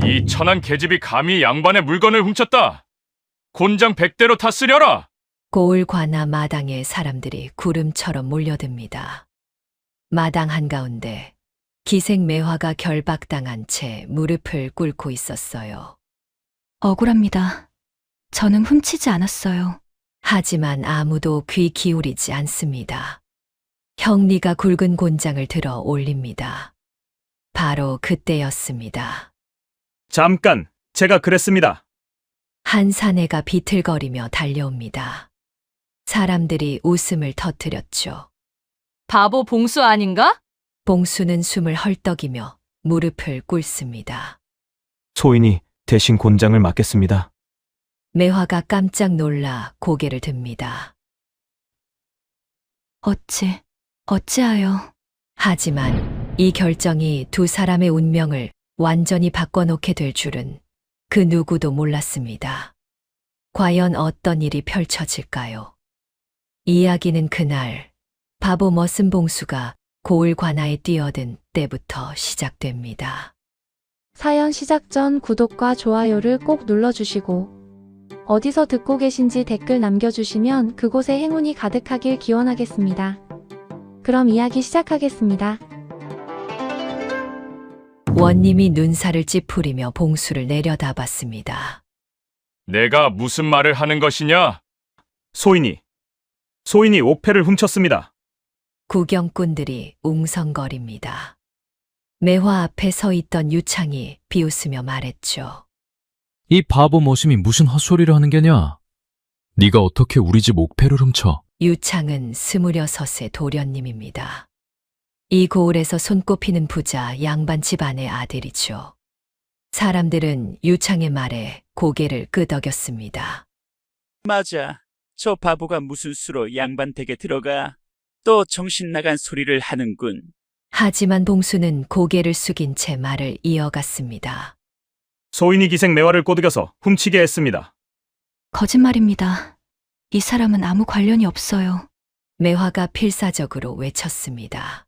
이 천한 계집이 감히 양반의 물건을 훔쳤다. 곤장 100대로 다 쓰려라. 고을 관아 마당에 사람들이 구름처럼 몰려듭니다. 마당 한가운데 기생매화가 결박당한 채 무릎을 꿇고 있었어요. 억울합니다. 저는 훔치지 않았어요. 하지만 아무도 귀 기울이지 않습니다. 형리가 굵은 곤장을 들어 올립니다. 바로 그때였습니다. 잠깐, 제가 그랬습니다. 한 사내가 비틀거리며 달려옵니다. 사람들이 웃음을 터뜨렸죠. 바보 봉수 아닌가? 봉수는 숨을 헐떡이며 무릎을 꿇습니다. 소인이 대신 곤장을 맡겠습니다. 매화가 깜짝 놀라 고개를 듭니다. 어찌하여. 하지만 이 결정이 두 사람의 운명을 완전히 바꿔놓게 될 줄은 그 누구도 몰랐습니다. 과연 어떤 일이 펼쳐질까요? 이야기는 그날 바보 머슴 봉수가 고을 관아에 뛰어든 때부터 시작됩니다. 사연 시작 전 구독과 좋아요를 꼭 눌러주시고 어디서 듣고 계신지 댓글 남겨주시면 그곳에 행운이 가득하길 기원하겠습니다. 그럼 이야기 시작하겠습니다. 원님이 눈살을 찌푸리며 봉수를 내려다봤습니다. 내가 무슨 말을 하는 것이냐? 소인이 옥패를 훔쳤습니다. 구경꾼들이 웅성거립니다. 매화 앞에 서 있던 유창이 비웃으며 말했죠. 이 바보 머슴이 무슨 헛소리를 하는 게냐? 네가 어떻게 우리 집 옥패를 훔쳐? 유창은 26의 도련님입니다. 이 고을에서 손꼽히는 부자 양반 집안의 아들이죠. 사람들은 유창의 말에 고개를 끄덕였습니다. 맞아. 저 바보가 무슨 수로 양반 댁에 들어가 또 정신 나간 소리를 하는군. 하지만 봉수는 고개를 숙인 채 말을 이어갔습니다. 소인이 기생 매화를 꼬드겨서 훔치게 했습니다. 거짓말입니다. 이 사람은 아무 관련이 없어요. 매화가 필사적으로 외쳤습니다.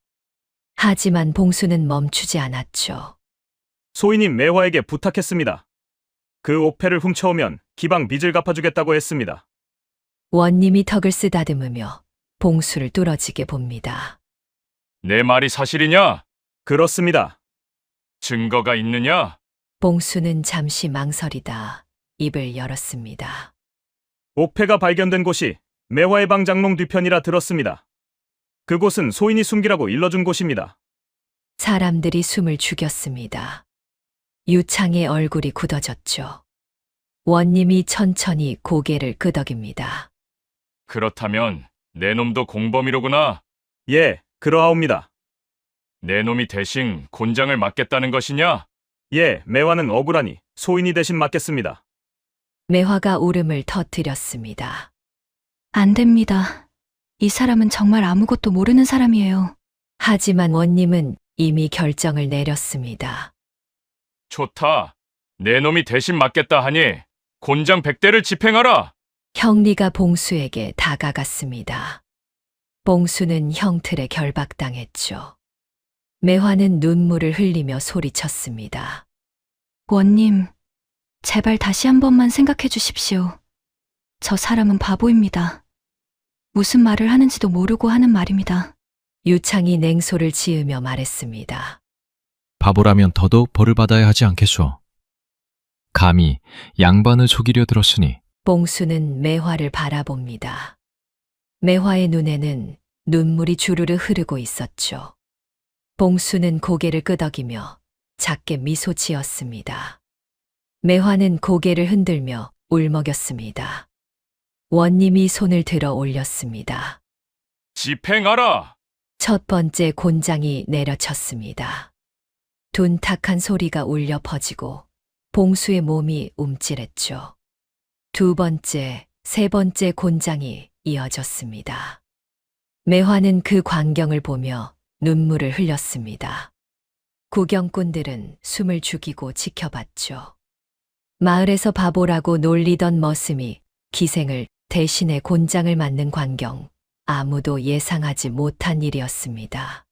하지만 봉수는 멈추지 않았죠. 소인이 매화에게 부탁했습니다. 그 옥패를 훔쳐오면 기방 빚을 갚아주겠다고 했습니다. 원님이 턱을 쓰다듬으며 봉수를 뚫어지게 봅니다. 내 말이 사실이냐? 그렇습니다. 증거가 있느냐? 봉수는 잠시 망설이다 입을 열었습니다. 옥패가 발견된 곳이 매화의 방 장롱 뒤편이라 들었습니다. 그곳은 소인이 숨기라고 일러준 곳입니다. 사람들이 숨을 죽였습니다. 유창의 얼굴이 굳어졌죠. 원님이 천천히 고개를 끄덕입니다. 그렇다면 내 놈도 공범이로구나. 예, 그러하옵니다. 내 놈이 대신 곤장을 맡겠다는 것이냐? 예, 매화는 억울하니 소인이 대신 맡겠습니다. 매화가 울음을 터뜨렸습니다. 안 됩니다. 이 사람은 정말 아무것도 모르는 사람이에요. 하지만 원님은 이미 결정을 내렸습니다. 좋다. 내 놈이 대신 맡겠다 하니 곤장 100대를 집행하라. 형리가 봉수에게 다가갔습니다. 봉수는 형틀에 결박당했죠. 매화는 눈물을 흘리며 소리쳤습니다. 원님, 제발 다시 한 번만 생각해 주십시오. 저 사람은 바보입니다. 무슨 말을 하는지도 모르고 하는 말입니다. 유창이 냉소를 지으며 말했습니다. 바보라면 더더욱 벌을 받아야 하지 않겠소? 감히 양반을 속이려 들었으니 봉수는 매화를 바라봅니다. 매화의 눈에는 눈물이 주르르 흐르고 있었죠. 봉수는 고개를 끄덕이며 작게 미소 지었습니다. 매화는 고개를 흔들며 울먹였습니다. 원님이 손을 들어 올렸습니다. 집행하라. 첫 번째 곤장이 내려쳤습니다. 둔탁한 소리가 울려 퍼지고 봉수의 몸이 움찔했죠. 두 번째, 세 번째 곤장이 이어졌습니다. 매화는 그 광경을 보며 눈물을 흘렸습니다. 구경꾼들은 숨을 죽이고 지켜봤죠. 마을에서 바보라고 놀리던 머슴이 기생을 대신에 곤장을 맞는 광경, 아무도 예상하지 못한 일이었습니다.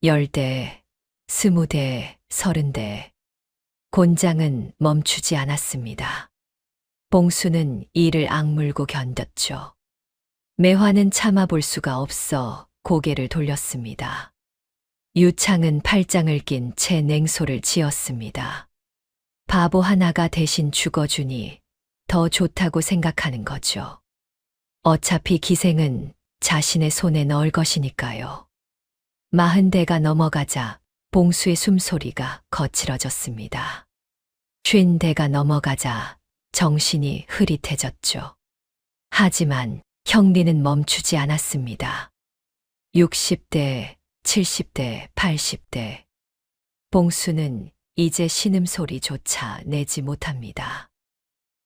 10대, 20대, 30대. 곤장은 멈추지 않았습니다. 봉수는 이를 악물고 견뎠죠. 매화는 참아볼 수가 없어 고개를 돌렸습니다. 유창은 팔짱을 낀 채 냉소를 지었습니다. 바보 하나가 대신 죽어주니 더 좋다고 생각하는 거죠. 어차피 기생은 자신의 손에 넣을 것이니까요. 40대가 넘어가자 봉수의 숨소리가 거칠어졌습니다. 50대가 넘어가자 정신이 흐릿해졌죠. 하지만 형리는 멈추지 않았습니다. 60대, 70대, 80대. 봉수는 이제 신음소리조차 내지 못합니다.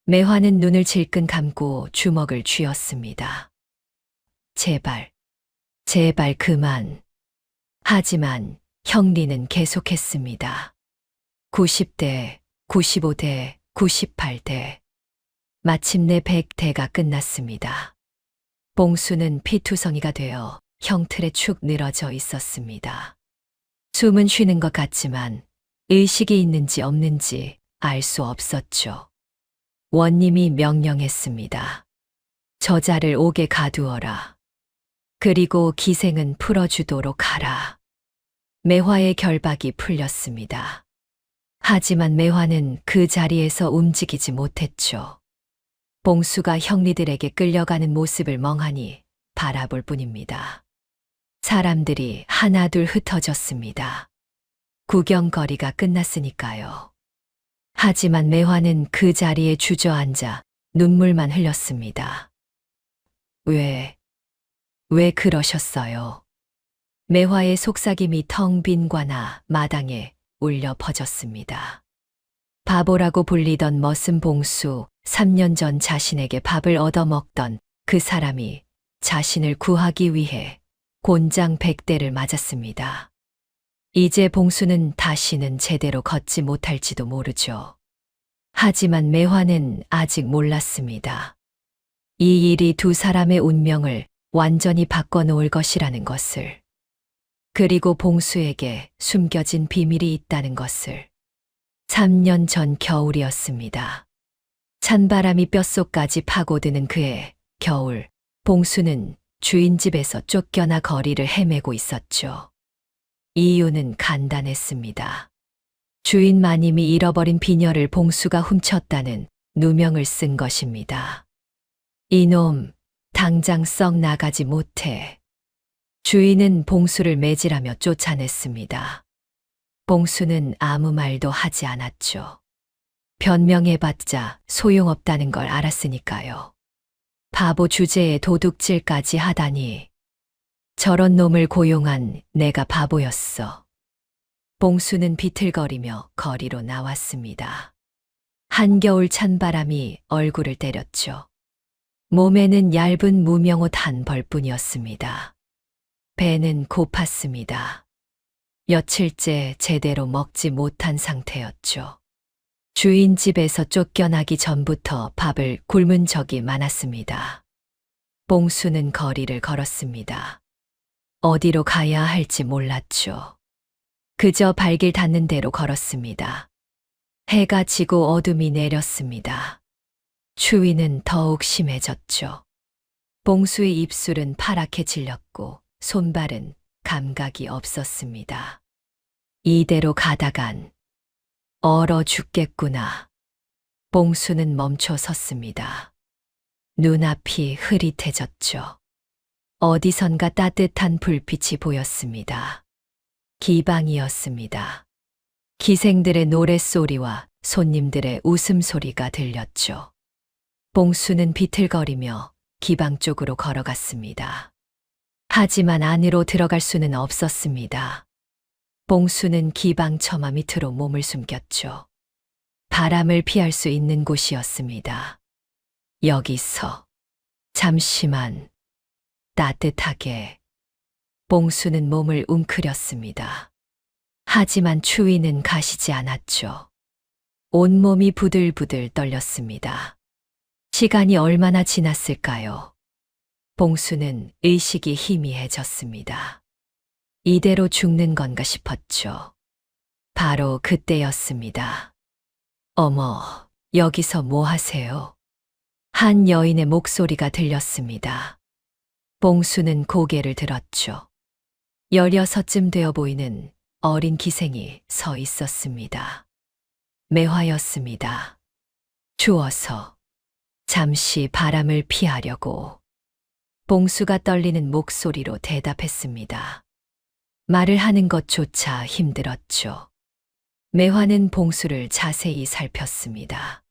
매화는 눈을 질끈 감고 주먹을 쥐었습니다. 제발, 제발 그만. 하지만 형리는 계속했습니다. 90대, 95대, 98대. 마침내 100대가 끝났습니다. 봉수는 피투성이가 되어 형틀에 축 늘어져 있었습니다. 숨은 쉬는 것 같지만 의식이 있는지 없는지 알 수 없었죠. 원님이 명령했습니다. 저자를 옥에 가두어라. 그리고 기생은 풀어주도록 하라. 매화의 결박이 풀렸습니다. 하지만 매화는 그 자리에서 움직이지 못했죠. 봉수가 형리들에게 끌려가는 모습을 멍하니 바라볼 뿐입니다. 사람들이 하나둘 흩어졌습니다. 구경거리가 끝났으니까요. 하지만 매화는 그 자리에 주저앉아 눈물만 흘렸습니다. 왜 그러셨어요? 매화의 속삭임이 텅 빈 관아 마당에 울려 퍼졌습니다. 바보라고 불리던 머슴 봉수, 3년 전 자신에게 밥을 얻어먹던 그 사람이 자신을 구하기 위해 곤장 100대를 맞았습니다. 이제 봉수는 다시는 제대로 걷지 못할지도 모르죠. 하지만 매화는 아직 몰랐습니다. 이 일이 두 사람의 운명을 완전히 바꿔놓을 것이라는 것을. 그리고 봉수에게 숨겨진 비밀이 있다는 것을. 3년 전 겨울이었습니다. 찬바람이 뼛속까지 파고드는 그해 겨울, 봉수는 주인 집에서 쫓겨나 거리를 헤매고 있었죠. 이유는 간단했습니다. 주인 마님이 잃어버린 비녀를 봉수가 훔쳤다는 누명을 쓴 것입니다. 이놈, 당장 썩 나가지 못해. 주인은 봉수를 매질하며 쫓아냈습니다. 봉수는 아무 말도 하지 않았죠. 변명해봤자 소용없다는 걸 알았으니까요. 바보 주제에 도둑질까지 하다니. 저런 놈을 고용한 내가 바보였어. 봉수는 비틀거리며 거리로 나왔습니다. 한겨울 찬바람이 얼굴을 때렸죠. 몸에는 얇은 무명옷 한 벌뿐이었습니다. 배는 고팠습니다. 며칠째 제대로 먹지 못한 상태였죠. 주인 집에서 쫓겨나기 전부터 밥을 굶은 적이 많았습니다. 봉수는 거리를 걸었습니다. 어디로 가야 할지 몰랐죠. 그저 발길 닿는 대로 걸었습니다. 해가 지고 어둠이 내렸습니다. 추위는 더욱 심해졌죠. 봉수의 입술은 파랗게 질렸고 손발은 감각이 없었습니다. 이대로 가다간 얼어 죽겠구나. 봉수는 멈춰 섰습니다. 눈앞이 흐릿해졌죠. 어디선가 따뜻한 불빛이 보였습니다. 기방이었습니다. 기생들의 노랫소리와 손님들의 웃음소리가 들렸죠. 봉수는 비틀거리며 기방 쪽으로 걸어갔습니다. 하지만 안으로 들어갈 수는 없었습니다. 봉수는 기방 처마 밑으로 몸을 숨겼죠. 바람을 피할 수 있는 곳이었습니다. 여기서 잠시만 따뜻하게. 봉수는 몸을 웅크렸습니다. 하지만 추위는 가시지 않았죠. 온몸이 부들부들 떨렸습니다. 시간이 얼마나 지났을까요? 봉수는 의식이 희미해졌습니다. 이대로 죽는 건가 싶었죠. 바로 그때였습니다. 어머, 여기서 뭐 하세요? 한 여인의 목소리가 들렸습니다. 봉수는 고개를 들었죠. 16쯤 되어 보이는 어린 기생이 서 있었습니다. 매화였습니다. 추워서 잠시 바람을 피하려고 봉수가 떨리는 목소리로 대답했습니다. 말을 하는 것조차 힘들었죠. 매화는 봉수를 자세히 살폈습니다.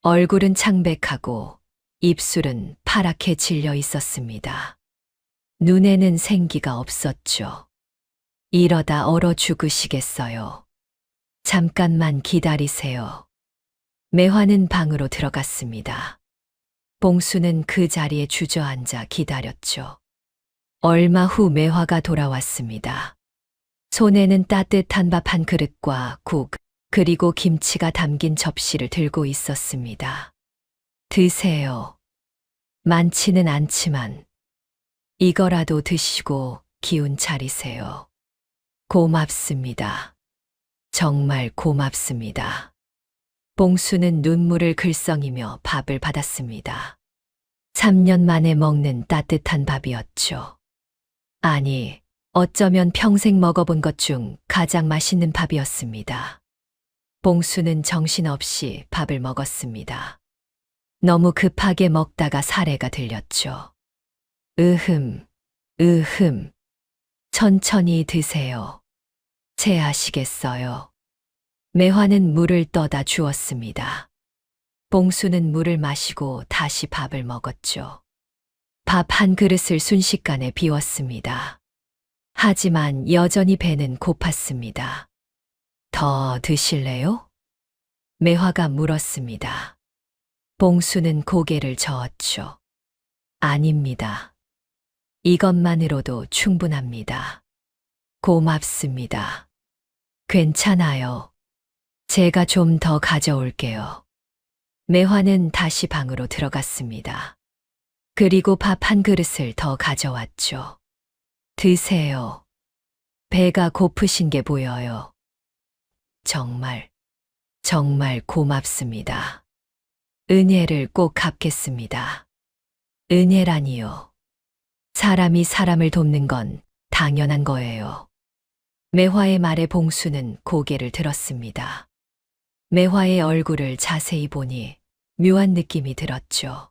얼굴은 창백하고 입술은 파랗게 질려 있었습니다. 눈에는 생기가 없었죠. 이러다 얼어 죽으시겠어요. 잠깐만 기다리세요. 매화는 방으로 들어갔습니다. 봉수는 그 자리에 주저앉아 기다렸죠. 얼마 후 매화가 돌아왔습니다. 손에는 따뜻한 밥 한 그릇과 국, 그리고 김치가 담긴 접시를 들고 있었습니다. 드세요. 많지는 않지만 이거라도 드시고 기운 차리세요. 고맙습니다. 정말 고맙습니다. 봉수는 눈물을 글썽이며 밥을 받았습니다. 3년 만에 먹는 따뜻한 밥이었죠. 아니, 어쩌면 평생 먹어본 것 중 가장 맛있는 밥이었습니다. 봉수는 정신없이 밥을 먹었습니다. 너무 급하게 먹다가 사례가 들렸죠. 으흠. 천천히 드세요. 체하시겠어요. 매화는 물을 떠다 주었습니다. 봉수는 물을 마시고 다시 밥을 먹었죠. 밥 한 그릇을 순식간에 비웠습니다. 하지만 여전히 배는 고팠습니다. 더 드실래요? 매화가 물었습니다. 봉수는 고개를 저었죠. 아닙니다. 이것만으로도 충분합니다. 고맙습니다. 괜찮아요. 제가 좀 더 가져올게요. 매화는 다시 방으로 들어갔습니다. 그리고 밥 한 그릇을 더 가져왔죠. 드세요. 배가 고프신 게 보여요. 정말 고맙습니다. 은혜를 꼭 갚겠습니다. 은혜라니요. 사람이 사람을 돕는 건 당연한 거예요. 매화의 말에 봉수는 고개를 들었습니다. 매화의 얼굴을 자세히 보니 묘한 느낌이 들었죠.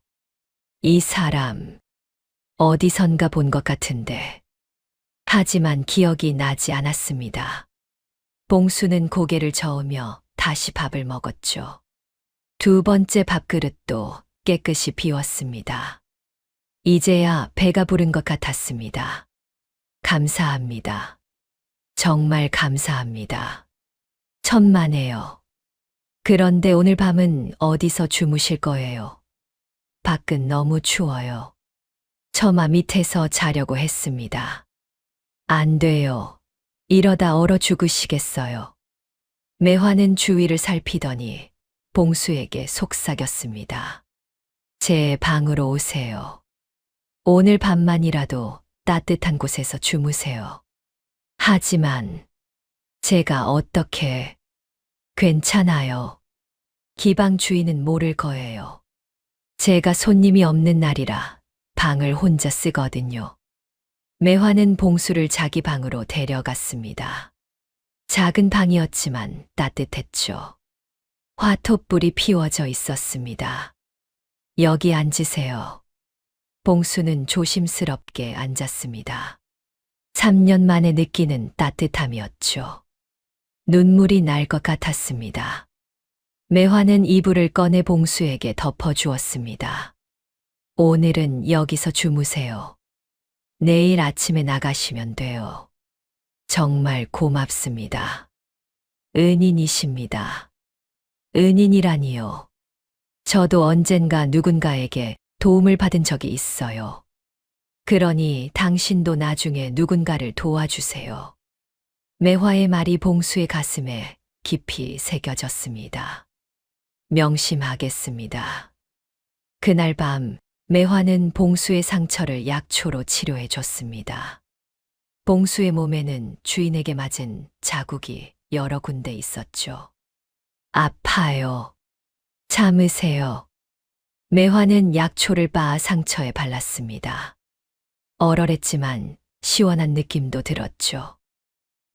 이 사람, 어디선가 본 것 같은데. 하지만 기억이 나지 않았습니다. 봉수는 고개를 저으며 다시 밥을 먹었죠. 두 번째 밥그릇도 깨끗이 비웠습니다. 이제야 배가 부른 것 같았습니다. 감사합니다. 정말 감사합니다. 천만에요. 그런데 오늘 밤은 어디서 주무실 거예요? 밖은 너무 추워요. 처마 밑에서 자려고 했습니다. 안 돼요. 이러다 얼어 죽으시겠어요. 매화는 주위를 살피더니 봉수에게 속삭였습니다. 제 방으로 오세요. 오늘 밤만이라도 따뜻한 곳에서 주무세요. 하지만 제가 어떻게... 괜찮아요. 기방 주인은 모를 거예요. 제가 손님이 없는 날이라 방을 혼자 쓰거든요. 매화는 봉수를 자기 방으로 데려갔습니다. 작은 방이었지만 따뜻했죠. 화톳불이 피워져 있었습니다. 여기 앉으세요. 봉수는 조심스럽게 앉았습니다. 3년 만에 느끼는 따뜻함이었죠. 눈물이 날 것 같았습니다. 매화는 이불을 꺼내 봉수에게 덮어주었습니다. 오늘은 여기서 주무세요. 내일 아침에 나가시면 돼요. 정말 고맙습니다. 은인이십니다. 은인이라니요. 저도 언젠가 누군가에게 도움을 받은 적이 있어요. 그러니 당신도 나중에 누군가를 도와주세요. 매화의 말이 봉수의 가슴에 깊이 새겨졌습니다. 명심하겠습니다. 그날 밤 매화는 봉수의 상처를 약초로 치료해 줬습니다. 봉수의 몸에는 주인에게 맞은 자국이 여러 군데 있었죠. 아파요. 참으세요. 매화는 약초를 빻아 상처에 발랐습니다. 얼얼했지만 시원한 느낌도 들었죠.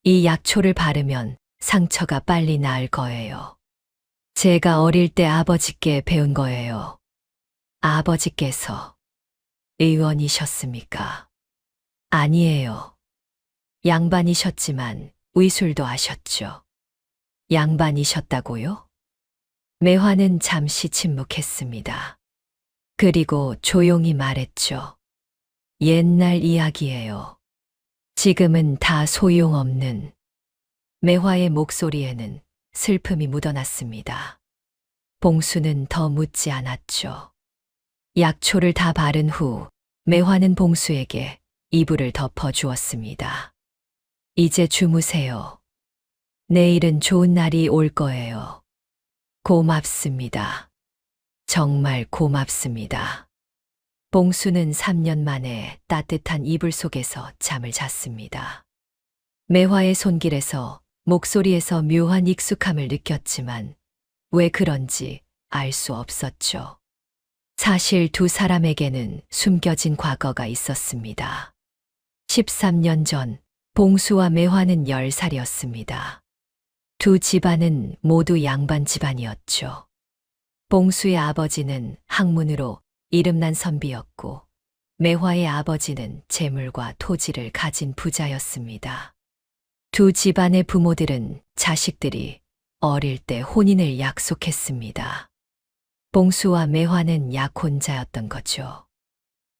이 약초를 바르면 상처가 빨리 나을 거예요. 제가 어릴 때 아버지께 배운 거예요. 아버지께서 의원이셨습니까? 아니에요. 양반이셨지만 의술도 아셨죠. 양반이셨다고요? 매화는 잠시 침묵했습니다. 그리고 조용히 말했죠. 옛날 이야기예요. 지금은 다 소용없는. 매화의 목소리에는 슬픔이 묻어났습니다. 봉수는 더 묻지 않았죠. 약초를 다 바른 후 매화는 봉수에게 이불을 덮어 주었습니다. 이제 주무세요. 내일은 좋은 날이 올 거예요. 고맙습니다. 정말 고맙습니다. 봉수는 3년 만에 따뜻한 이불 속에서 잠을 잤습니다. 매화의 손길에서 목소리에서 묘한 익숙함을 느꼈지만 왜 그런지 알 수 없었죠. 사실 두 사람에게는 숨겨진 과거가 있었습니다. 13년 전 봉수와 매화는 10살이었습니다. 두 집안은 모두 양반 집안이었죠. 봉수의 아버지는 학문으로 이름난 선비였고 매화의 아버지는 재물과 토지를 가진 부자였습니다. 두 집안의 부모들은 자식들이 어릴 때 혼인을 약속했습니다. 봉수와 매화는 약혼자였던 거죠.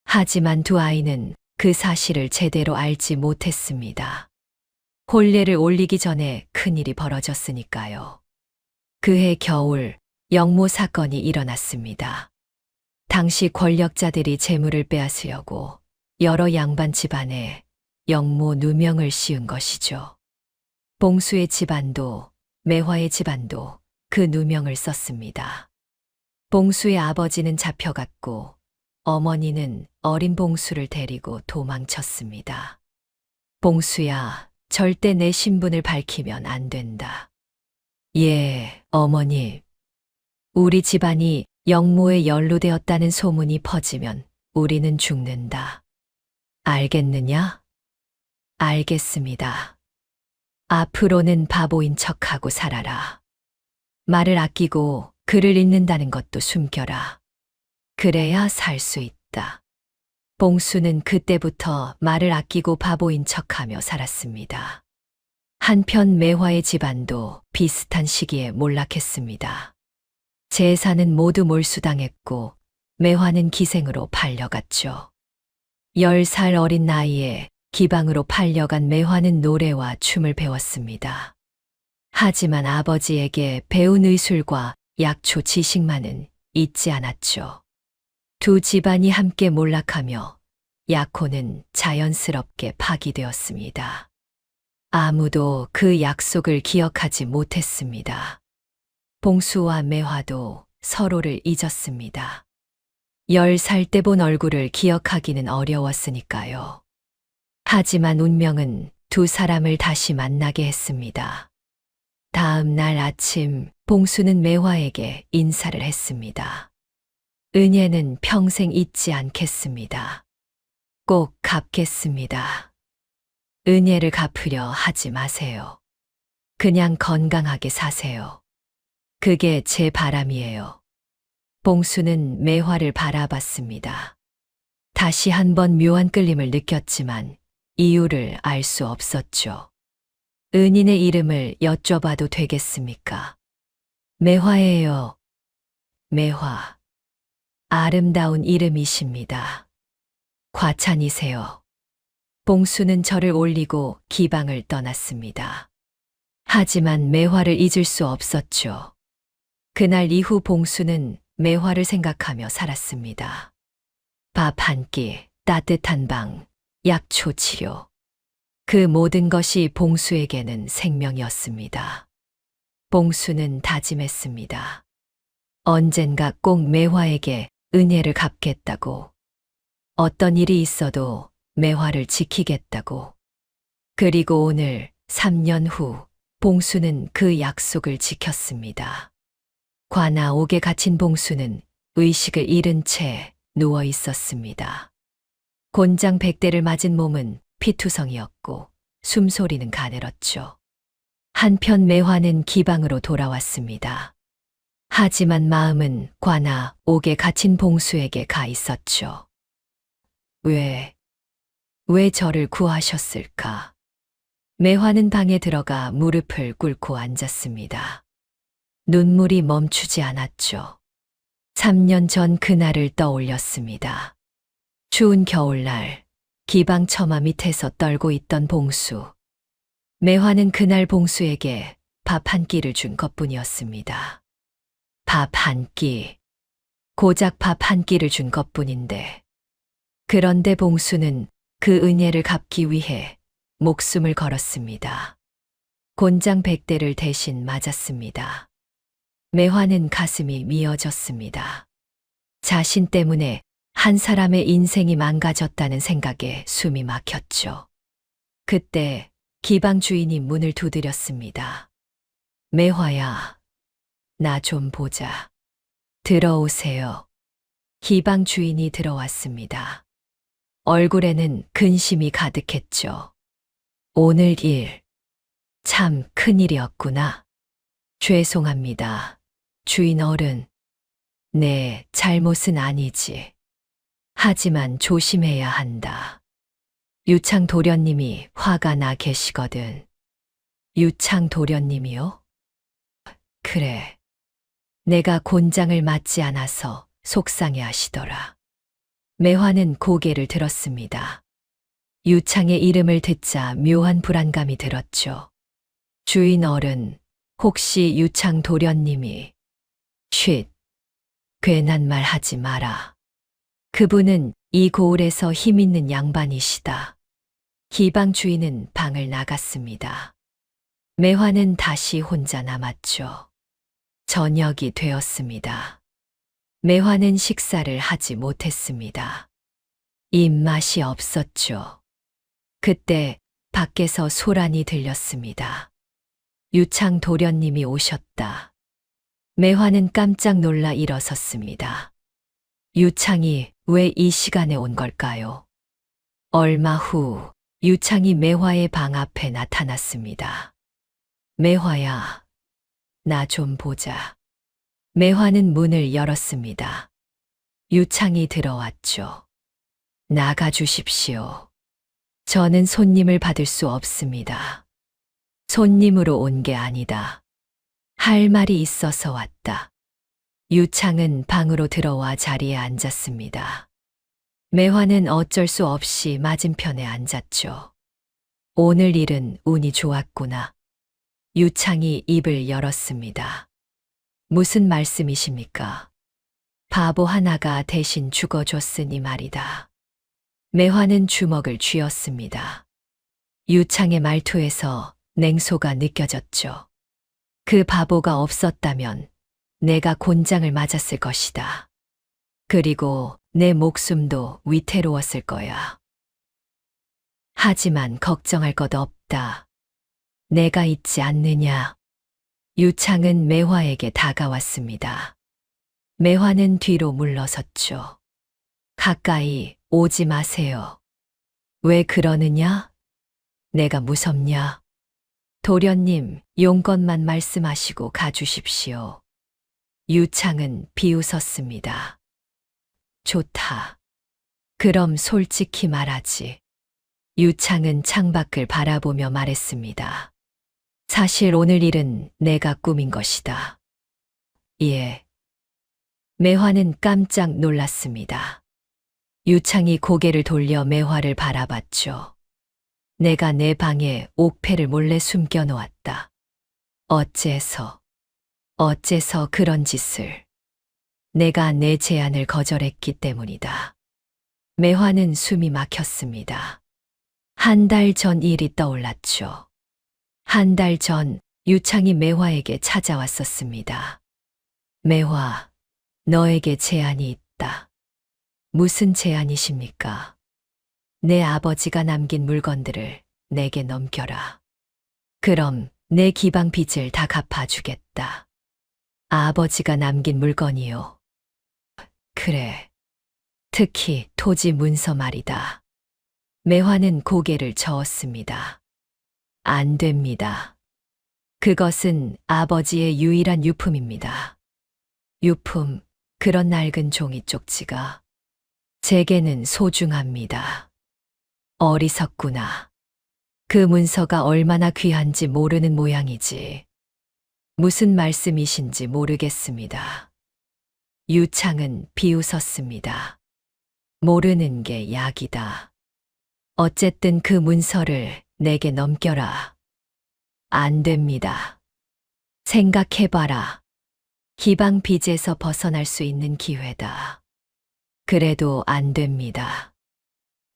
하지만 두 아이는 그 사실을 제대로 알지 못했습니다. 혼례를 올리기 전에 큰일이 벌어졌으니까요. 그해 겨울 영모 사건이 일어났습니다. 당시 권력자들이 재물을 빼앗으려고 여러 양반 집안에 영모 누명을 씌운 것이죠. 봉수의 집안도 매화의 집안도 그 누명을 썼습니다. 봉수의 아버지는 잡혀갔고 어머니는 어린 봉수를 데리고 도망쳤습니다. 봉수야, 절대 내 신분을 밝히면 안 된다. 예, 어머니. 우리 집안이 영모에 연루되었다는 소문이 퍼지면 우리는 죽는다. 알겠느냐? 알겠습니다. 앞으로는 바보인 척하고 살아라. 말을 아끼고 글을 읽는다는 것도 숨겨라. 그래야 살 수 있다. 봉수는 그때부터 말을 아끼고 바보인 척하며 살았습니다. 한편 매화의 집안도 비슷한 시기에 몰락했습니다. 재산은 모두 몰수당했고 매화는 기생으로 팔려갔죠. 10살 어린 나이에 기방으로 팔려간 매화는 노래와 춤을 배웠습니다. 하지만 아버지에게 배운 의술과 약초 지식만은 잊지 않았죠. 두 집안이 함께 몰락하며 약혼은 자연스럽게 파기되었습니다. 아무도 그 약속을 기억하지 못했습니다. 봉수와 매화도 서로를 잊었습니다. 10살 때 본 얼굴을 기억하기는 어려웠으니까요. 하지만 운명은 두 사람을 다시 만나게 했습니다. 다음 날 아침 봉수는 매화에게 인사를 했습니다. 은혜는 평생 잊지 않겠습니다. 꼭 갚겠습니다. 은혜를 갚으려 하지 마세요. 그냥 건강하게 사세요. 그게 제 바람이에요. 봉수는 매화를 바라봤습니다. 다시 한번 묘한 끌림을 느꼈지만 이유를 알 수 없었죠. 은인의 이름을 여쭤봐도 되겠습니까? 매화예요. 매화. 아름다운 이름이십니다. 과찬이세요. 봉수는 절을 올리고 기방을 떠났습니다. 하지만 매화를 잊을 수 없었죠. 그날 이후 봉수는 매화를 생각하며 살았습니다. 밥 한 끼, 따뜻한 방, 약초 치료. 그 모든 것이 봉수에게는 생명이었습니다. 봉수는 다짐했습니다. 언젠가 꼭 매화에게 은혜를 갚겠다고. 어떤 일이 있어도 매화를 지키겠다고. 그리고 오늘 3년 후 봉수는 그 약속을 지켰습니다. 관아 옥에 갇힌 봉수는 의식을 잃은 채 누워 있었습니다. 곤장 100대를 맞은 몸은 피투성이었고 숨소리는 가늘었죠. 한편 매화는 기방으로 돌아왔습니다. 하지만 마음은 관아 옥에 갇힌 봉수에게 가 있었죠. 왜 저를 구하셨을까? 매화는 방에 들어가 무릎을 꿇고 앉았습니다. 눈물이 멈추지 않았죠. 3년 전 그날을 떠올렸습니다. 추운 겨울날 기방 처마 밑에서 떨고 있던 봉수. 매화는 그날 봉수에게 밥 한 끼를 준 것뿐이었습니다. 밥 한 끼. 고작 밥 한 끼를 준 것뿐인데. 그런데 봉수는 그 은혜를 갚기 위해 목숨을 걸었습니다. 곤장 100대를 대신 맞았습니다. 매화는 가슴이 미어졌습니다. 자신 때문에 한 사람의 인생이 망가졌다는 생각에 숨이 막혔죠. 그때 기방 주인이 문을 두드렸습니다. 매화야, 나 좀 보자. 들어오세요. 기방 주인이 들어왔습니다. 얼굴에는 근심이 가득했죠. 오늘 일, 참 큰일이었구나. 죄송합니다. 주인 어른. 내 잘못은 아니지. 하지만 조심해야 한다. 유창 도련님이 화가 나 계시거든. 유창 도련님이요? 그래. 내가 곤장을 맞지 않아서 속상해 하시더라. 매화는 고개를 들었습니다. 유창의 이름을 듣자 묘한 불안감이 들었죠. 주인 어른, 혹시 유창 도련님이 쉿, 괜한 말 하지 마라. 그분은 이 고을에서 힘있는 양반이시다. 기방 주인은 방을 나갔습니다. 매화는 다시 혼자 남았죠. 저녁이 되었습니다. 매화는 식사를 하지 못했습니다. 입맛이 없었죠. 그때 밖에서 소란이 들렸습니다. 유창 도련님이 오셨다. 매화는 깜짝 놀라 일어섰습니다. 유창이 왜 이 시간에 온 걸까요? 얼마 후 유창이 매화의 방 앞에 나타났습니다. 매화야, 나 좀 보자. 매화는 문을 열었습니다. 유창이 들어왔죠. 나가 주십시오. 저는 손님을 받을 수 없습니다. 손님으로 온 게 아니다. 할 말이 있어서 왔다. 유창은 방으로 들어와 자리에 앉았습니다. 매화는 어쩔 수 없이 맞은편에 앉았죠. 오늘 일은 운이 좋았구나. 유창이 입을 열었습니다. 무슨 말씀이십니까? 바보 하나가 대신 죽어줬으니 말이다. 매화는 주먹을 쥐었습니다. 유창의 말투에서 냉소가 느껴졌죠. 그 바보가 없었다면 내가 곤장을 맞았을 것이다. 그리고 내 목숨도 위태로웠을 거야. 하지만 걱정할 것 없다. 내가 있지 않느냐. 유창은 매화에게 다가왔습니다. 매화는 뒤로 물러섰죠. 가까이 오지 마세요. 왜 그러느냐? 내가 무섭냐? 도련님, 용건만 말씀하시고 가주십시오. 유창은 비웃었습니다. 좋다. 그럼 솔직히 말하지. 유창은 창밖을 바라보며 말했습니다. 사실 오늘 일은 내가 꾸민 것이다. 예. 매화는 깜짝 놀랐습니다. 유창이 고개를 돌려 매화를 바라봤죠. 내가 내 방에 옥패를 몰래 숨겨 놓았다. 어째서 그런 짓을. 내가 내 제안을 거절했기 때문이다. 매화는 숨이 막혔습니다. 한 달 전 일이 떠올랐죠. 한 달 전 유창이 매화에게 찾아왔었습니다. 매화, 너에게 제안이 있다. 무슨 제안이십니까? 내 아버지가 남긴 물건들을 내게 넘겨라. 그럼 내 기방 빚을 다 갚아주겠다. 아버지가 남긴 물건이요. 그래. 특히 토지 문서 말이다. 매화는 고개를 저었습니다. 안 됩니다. 그것은 아버지의 유일한 유품입니다. 유품, 그런 낡은 종이 쪽지가 제게는 소중합니다. 어리석구나. 그 문서가 얼마나 귀한지 모르는 모양이지. 무슨 말씀이신지 모르겠습니다. 유창은 비웃었습니다. 모르는 게 약이다. 어쨌든 그 문서를 내게 넘겨라. 안 됩니다. 생각해봐라. 기방 빚에서 벗어날 수 있는 기회다. 그래도 안 됩니다.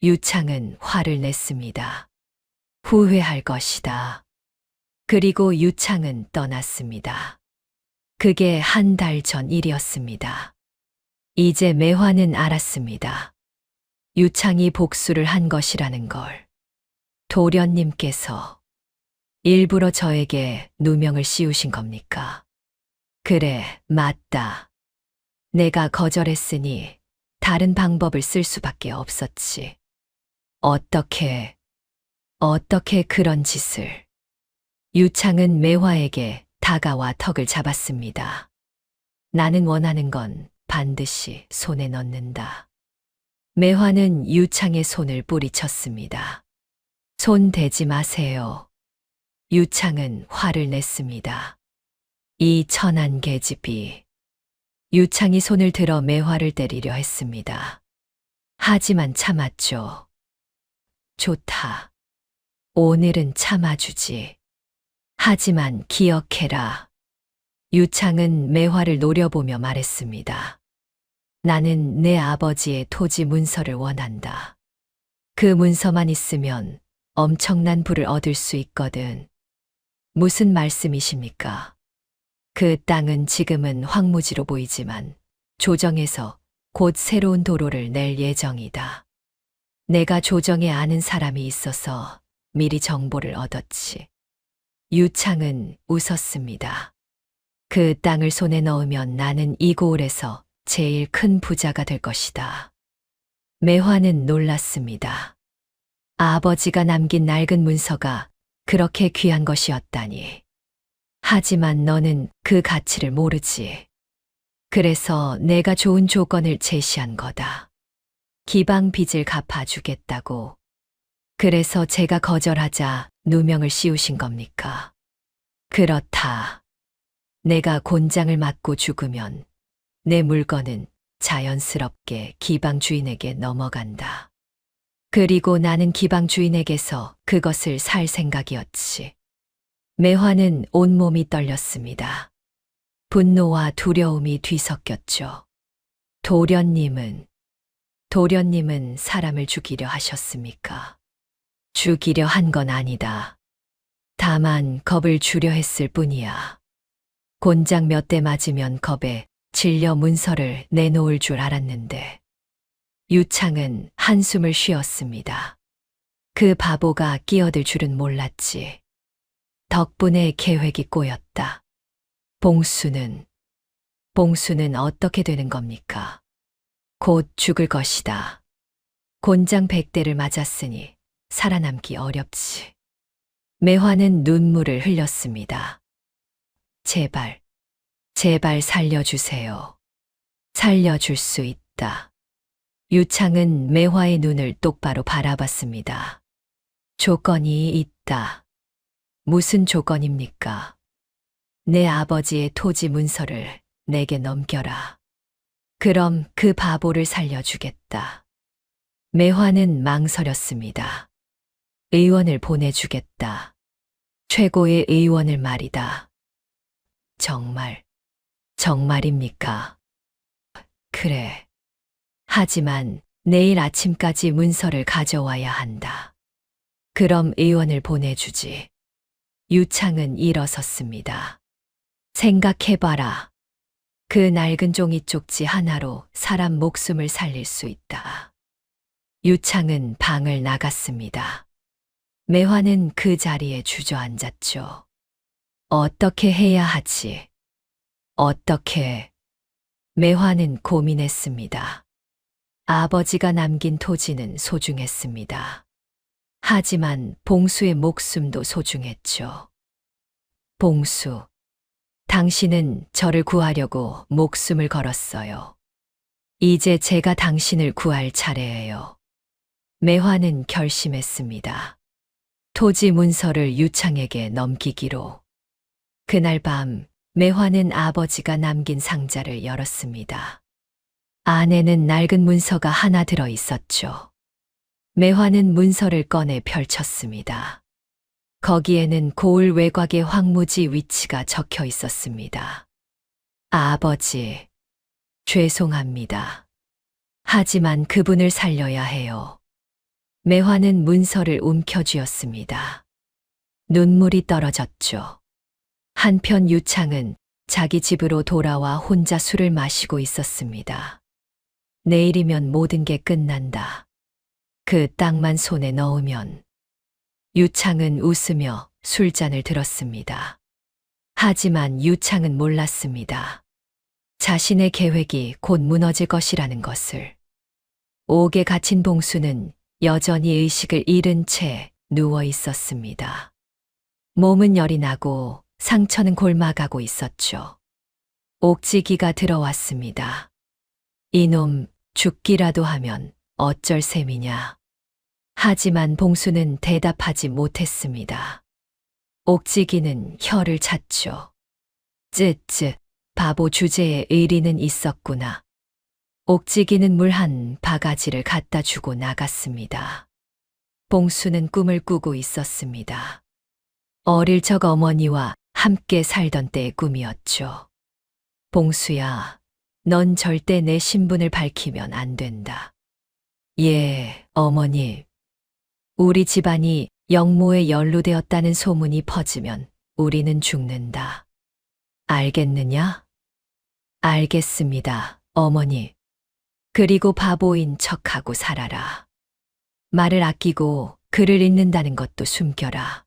유창은 화를 냈습니다. 후회할 것이다. 그리고 유창은 떠났습니다. 그게 한 달 전 일이었습니다. 이제 매화는 알았습니다. 유창이 복수를 한 것이라는 걸. 도련님께서 일부러 저에게 누명을 씌우신 겁니까? 그래, 맞다. 내가 거절했으니 다른 방법을 쓸 수밖에 없었지. 어떻게 그런 짓을. 유창은 매화에게 다가와 턱을 잡았습니다. 나는 원하는 건 반드시 손에 넣는다. 매화는 유창의 손을 뿌리쳤습니다. 손 대지 마세요. 유창은 화를 냈습니다. 이 천한 계집이. 유창이 손을 들어 매화를 때리려 했습니다. 하지만 참았죠. 좋다. 오늘은 참아주지. 하지만 기억해라. 유창은 매화를 노려보며 말했습니다. 나는 내 아버지의 토지 문서를 원한다. 그 문서만 있으면 엄청난 부를 얻을 수 있거든. 무슨 말씀이십니까? 그 땅은 지금은 황무지로 보이지만 조정에서 곧 새로운 도로를 낼 예정이다. 내가 조정에 아는 사람이 있어서 미리 정보를 얻었지. 유창은 웃었습니다. 그 땅을 손에 넣으면 나는 이 고을에서 제일 큰 부자가 될 것이다. 매화는 놀랐습니다. 아버지가 남긴 낡은 문서가 그렇게 귀한 것이었다니. 하지만 너는 그 가치를 모르지. 그래서 내가 좋은 조건을 제시한 거다. 기방 빚을 갚아주겠다고. 그래서 제가 거절하자 누명을 씌우신 겁니까? 그렇다. 내가 곤장을 맞고 죽으면 내 물건은 자연스럽게 기방 주인에게 넘어간다. 그리고 나는 기방 주인에게서 그것을 살 생각이었지. 매화는 온몸이 떨렸습니다. 분노와 두려움이 뒤섞였죠. 도련님은 사람을 죽이려 하셨습니까? 죽이려 한 건 아니다. 다만 겁을 주려 했을 뿐이야. 곤장 몇 대 맞으면 겁에 질려 문서를 내놓을 줄 알았는데. 유창은 한숨을 쉬었습니다. 그 바보가 끼어들 줄은 몰랐지. 덕분에 계획이 꼬였다. 봉수는 어떻게 되는 겁니까? 곧 죽을 것이다. 곤장 100대를 맞았으니 살아남기 어렵지. 매화는 눈물을 흘렸습니다. 제발 살려주세요. 살려줄 수 있다. 유창은 매화의 눈을 똑바로 바라봤습니다. 조건이 있다. 무슨 조건입니까? 내 아버지의 토지 문서를 내게 넘겨라. 그럼 그 바보를 살려주겠다. 매화는 망설였습니다. 의원을 보내주겠다. 최고의 의원을 말이다. 정말입니까? 그래. 하지만 내일 아침까지 문서를 가져와야 한다. 그럼 의원을 보내주지. 유창은 일어섰습니다. 생각해봐라. 그 낡은 종이 쪽지 하나로 사람 목숨을 살릴 수 있다. 유창은 방을 나갔습니다. 매화는 그 자리에 주저앉았죠. 어떻게 해야 하지? 어떻게? 매화는 고민했습니다. 아버지가 남긴 토지는 소중했습니다. 하지만 봉수의 목숨도 소중했죠. 봉수, 당신은 저를 구하려고 목숨을 걸었어요. 이제 제가 당신을 구할 차례예요. 매화는 결심했습니다. 토지 문서를 유창에게 넘기기로. 그날 밤 매화는 아버지가 남긴 상자를 열었습니다. 안에는 낡은 문서가 하나 들어 있었죠. 매화는 문서를 꺼내 펼쳤습니다. 거기에는 고을 외곽의 황무지 위치가 적혀 있었습니다. 아버지, 죄송합니다. 하지만 그분을 살려야 해요. 매화는 문서를 움켜쥐었습니다. 눈물이 떨어졌죠. 한편 유창은 자기 집으로 돌아와 혼자 술을 마시고 있었습니다. 내일이면 모든 게 끝난다. 그 땅만 손에 넣으면. 유창은 웃으며 술잔을 들었습니다. 하지만 유창은 몰랐습니다. 자신의 계획이 곧 무너질 것이라는 것을. 옥에 갇힌 봉수는 여전히 의식을 잃은 채 누워 있었습니다. 몸은 열이 나고 상처는 골마가고 있었죠. 옥지기가 들어왔습니다. 이놈 죽기라도 하면 어쩔 셈이냐. 하지만 봉수는 대답하지 못했습니다. 옥지기는 혀를 찼죠. 쯧쯧, 바보 주제에 의리는 있었구나. 옥지기는 물 한 바가지를 갖다 주고 나갔습니다. 봉수는 꿈을 꾸고 있었습니다. 어릴 적 어머니와 함께 살던 때의 꿈이었죠. 봉수야, 넌 절대 내 신분을 밝히면 안 된다. 예, 어머니. 우리 집안이 영모에 연루되었다는 소문이 퍼지면 우리는 죽는다. 알겠느냐? 알겠습니다, 어머니. 그리고 바보인 척하고 살아라. 말을 아끼고 글을 읽는다는 것도 숨겨라.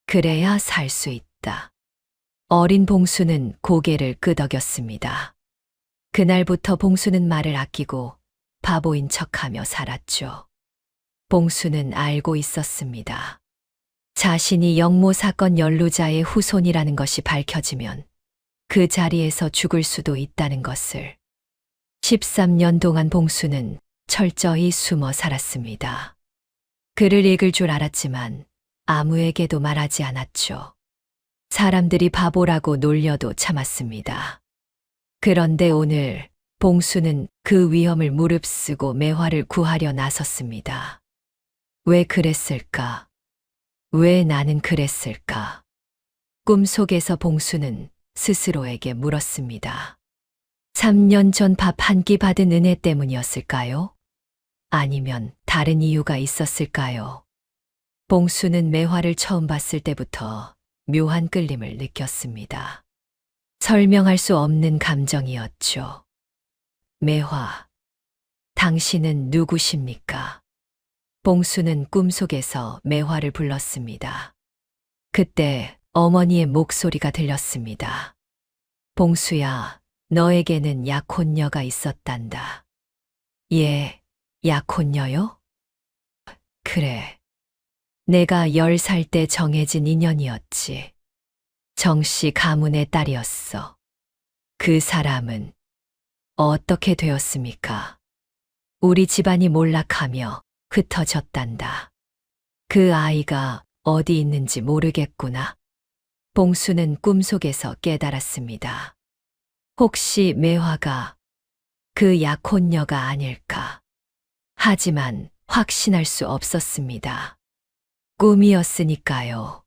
그래야 살 수 있다. 어린 봉수는 고개를 끄덕였습니다. 그날부터 봉수는 말을 아끼고 바보인 척하며 살았죠. 봉수는 알고 있었습니다. 자신이 영모 사건 연루자의 후손이라는 것이 밝혀지면 그 자리에서 죽을 수도 있다는 것을. 13년 동안 봉수는 철저히 숨어 살았습니다. 글을 읽을 줄 알았지만 아무에게도 말하지 않았죠. 사람들이 바보라고 놀려도 참았습니다. 그런데 오늘 봉수는 그 위험을 무릅쓰고 매화를 구하려 나섰습니다. 왜 그랬을까? 왜 나는 그랬을까? 꿈속에서 봉수는 스스로에게 물었습니다. 3년 전 밥 한 끼 받은 은혜 때문이었을까요? 아니면 다른 이유가 있었을까요? 봉수는 매화를 처음 봤을 때부터 묘한 끌림을 느꼈습니다. 설명할 수 없는 감정이었죠. 매화, 당신은 누구십니까? 봉수는 꿈속에서 매화를 불렀습니다. 그때 어머니의 목소리가 들렸습니다. 봉수야, 너에게는 약혼녀가 있었단다. 예, 약혼녀요? 그래. 내가 10살 때 정해진 인연이었지. 정씨 가문의 딸이었어. 그 사람은 어떻게 되었습니까? 우리 집안이 몰락하며 흩어졌단다. 그 아이가 어디 있는지 모르겠구나. 봉수는 꿈속에서 깨달았습니다. 혹시 매화가 그 약혼녀가 아닐까? 하지만 확신할 수 없었습니다. 꿈이었으니까요.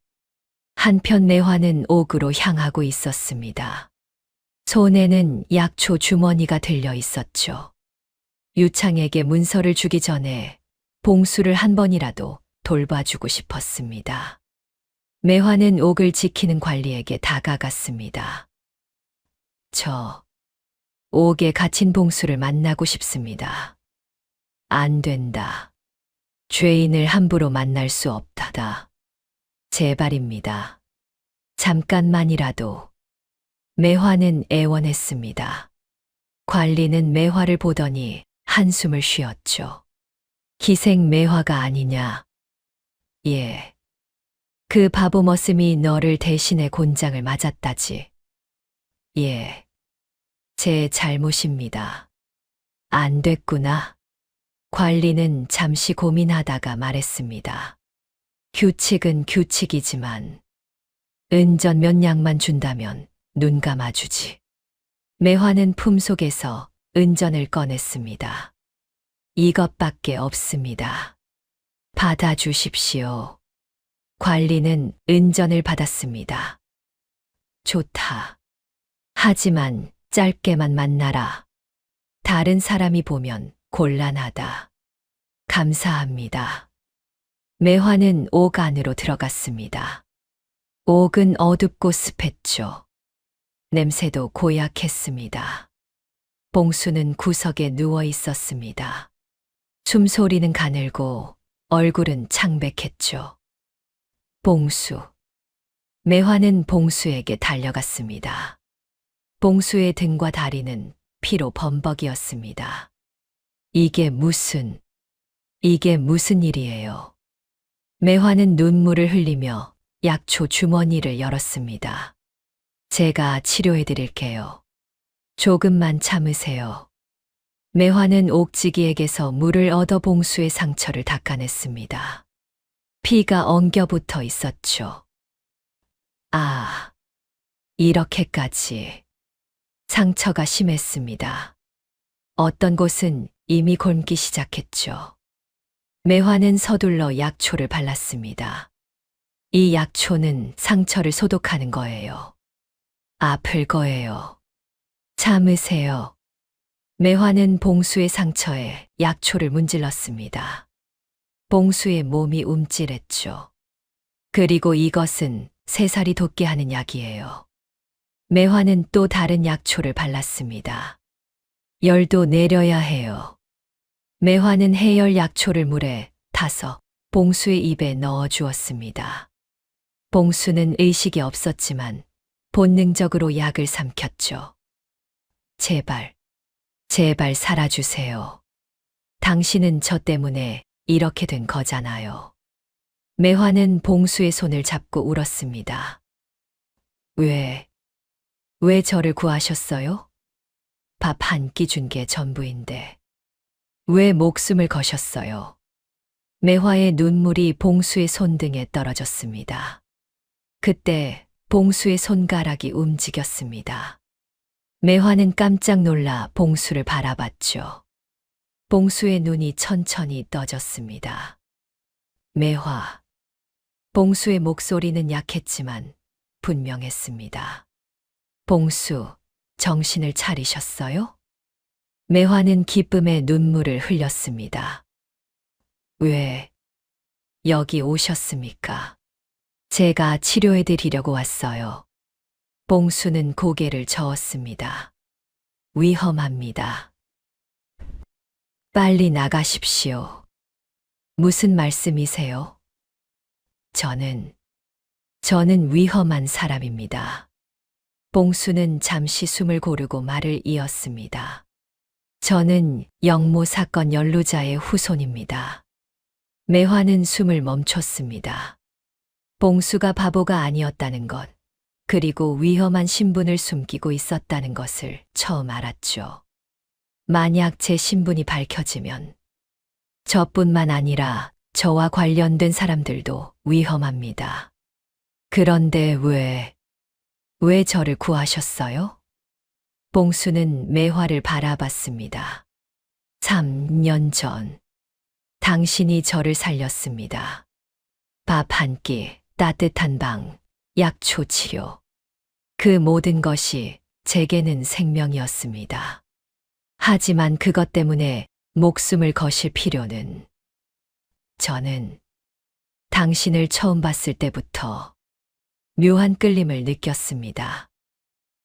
한편 매화는 옥으로 향하고 있었습니다. 손에는 약초 주머니가 들려 있었죠. 유창에게 문서를 주기 전에 봉수를 한 번이라도 돌봐주고 싶었습니다. 매화는 옥을 지키는 관리에게 다가갔습니다. 저 옥에 갇힌 봉수를 만나고 싶습니다. 안 된다. 죄인을 함부로 만날 수 없다. 제발입니다. 잠깐만이라도. 매화는 애원했습니다. 관리는 매화를 보더니 한숨을 쉬었죠. 기생 매화가 아니냐. 예. 그 바보 머슴이 너를 대신해 곤장을 맞았다지. 예. 제 잘못입니다. 안 됐구나. 관리는 잠시 고민하다가 말했습니다. 규칙은 규칙이지만 은전 몇 냥만 준다면 눈 감아주지. 매화는 품속에서 은전을 꺼냈습니다. 이것밖에 없습니다. 받아주십시오. 관리는 은전을 받았습니다. 좋다. 하지만 짧게만 만나라. 다른 사람이 보면 곤란하다. 감사합니다. 매화는 옥 안으로 들어갔습니다. 옥은 어둡고 습했죠. 냄새도 고약했습니다. 봉수는 구석에 누워 있었습니다. 숨소리는 가늘고 얼굴은 창백했죠. 봉수. 매화는 봉수에게 달려갔습니다. 봉수의 등과 다리는 피로 범벅이었습니다. 이게 무슨 일이에요? 매화는 눈물을 흘리며 약초 주머니를 열었습니다. 제가 치료해 드릴게요. 조금만 참으세요. 매화는 옥지기에게서 물을 얻어 봉수의 상처를 닦아냈습니다. 피가 엉겨붙어 있었죠. 아, 이렇게까지. 상처가 심했습니다. 어떤 곳은 이미 곪기 시작했죠. 매화는 서둘러 약초를 발랐습니다. 이 약초는 상처를 소독하는 거예요. 아플 거예요. 참으세요. 매화는 봉수의 상처에 약초를 문질렀습니다. 봉수의 몸이 움찔했죠. 그리고 이것은 새살이 돋게 하는 약이에요. 매화는 또 다른 약초를 발랐습니다. 열도 내려야 해요. 매화는 해열 약초를 물에 타서 봉수의 입에 넣어 주었습니다. 봉수는 의식이 없었지만 본능적으로 약을 삼켰죠. 제발 살아주세요. 당신은 저 때문에 이렇게 된 거잖아요. 매화는 봉수의 손을 잡고 울었습니다. 왜 저를 구하셨어요? 밥 한 끼 준 게 전부인데. 왜 목숨을 거셨어요? 매화의 눈물이 봉수의 손등에 떨어졌습니다. 그때 봉수의 손가락이 움직였습니다. 매화는 깜짝 놀라 봉수를 바라봤죠. 봉수의 눈이 천천히 떠졌습니다. 매화. 봉수의 목소리는 약했지만 분명했습니다. 봉수, 정신을 차리셨어요? 매화는 기쁨의 눈물을 흘렸습니다. 왜 여기 오셨습니까? 제가 치료해 드리려고 왔어요. 봉수는 고개를 저었습니다. 위험합니다. 빨리 나가십시오. 무슨 말씀이세요? 저는 위험한 사람입니다. 봉수는 잠시 숨을 고르고 말을 이었습니다. 저는 영모 사건 연루자의 후손입니다. 매화는 숨을 멈췄습니다. 봉수가 바보가 아니었다는 것, 그리고 위험한 신분을 숨기고 있었다는 것을 처음 알았죠. 만약 제 신분이 밝혀지면 저뿐만 아니라 저와 관련된 사람들도 위험합니다. 그런데 왜 저를 구하셨어요? 봉수는 매화를 바라봤습니다. 3년 전, 당신이 저를 살렸습니다. 밥 한 끼, 따뜻한 방, 약초 치료. 그 모든 것이 제게는 생명이었습니다. 하지만 그것 때문에 목숨을 거실 필요는. 저는 당신을 처음 봤을 때부터 묘한 끌림을 느꼈습니다.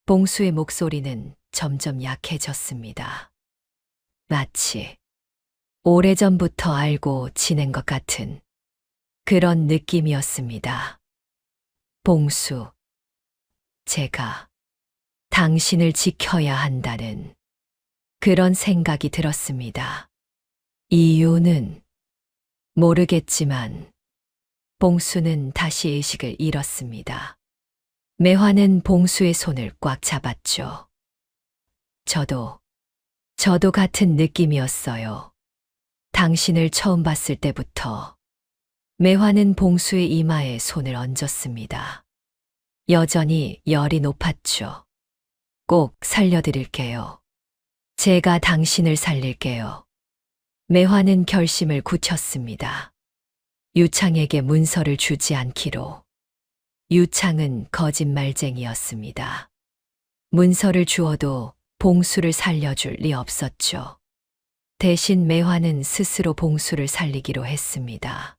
봉수의 목소리는 점점 약해졌습니다. 마치 오래전부터 알고 지낸 것 같은 그런 느낌이었습니다. 봉수, 제가 당신을 지켜야 한다는 그런 생각이 들었습니다. 이유는 모르겠지만 봉수는 다시 의식을 잃었습니다. 매화는 봉수의 손을 꽉 잡았죠. 저도 같은 느낌이었어요. 당신을 처음 봤을 때부터 매화는 봉수의 이마에 손을 얹었습니다. 여전히 열이 높았죠. 꼭 살려드릴게요. 제가 당신을 살릴게요. 매화는 결심을 굳혔습니다. 유창에게 문서를 주지 않기로. 유창은 거짓말쟁이였습니다. 문서를 주어도 봉수를 살려줄 리 없었죠. 대신 매화는 스스로 봉수를 살리기로 했습니다.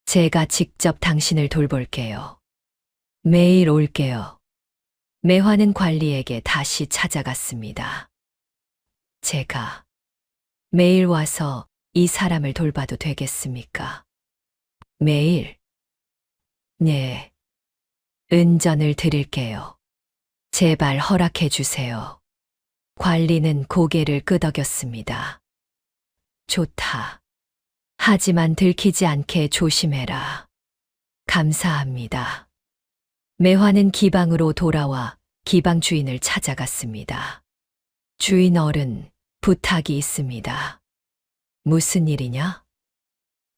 제가 직접 당신을 돌볼게요. 매일 올게요. 매화는 관리에게 다시 찾아갔습니다. 제가 매일 와서 이 사람을 돌봐도 되겠습니까? 매일? 네. 은전을 드릴게요. 제발 허락해 주세요. 관리는 고개를 끄덕였습니다. 좋다. 하지만 들키지 않게 조심해라. 감사합니다. 매화는 기방으로 돌아와 기방 주인을 찾아갔습니다. 주인 어른, 부탁이 있습니다. 무슨 일이냐?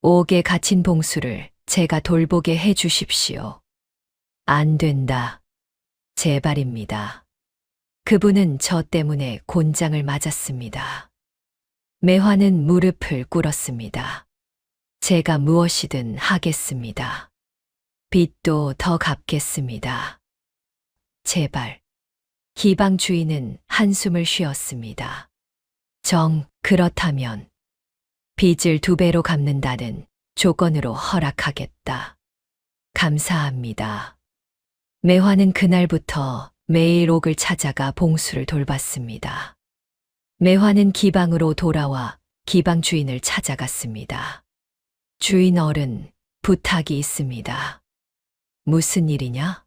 옥에 갇힌 봉수를 제가 돌보게 해 주십시오. 안 된다. 제발입니다. 그분은 저 때문에 곤장을 맞았습니다. 매화는 무릎을 꿇었습니다. 제가 무엇이든 하겠습니다. 빚도 더 갚겠습니다. 제발. 기방 주인은 한숨을 쉬었습니다. 그렇다면 빚을 2배로 갚는다는 조건으로 허락하겠다. 감사합니다. 매화는 그날부터 매일 옥을 찾아가 봉수를 돌봤습니다. 매화는 기방으로 돌아와 기방 주인을 찾아갔습니다. 주인 어른, 부탁이 있습니다. 무슨 일이냐?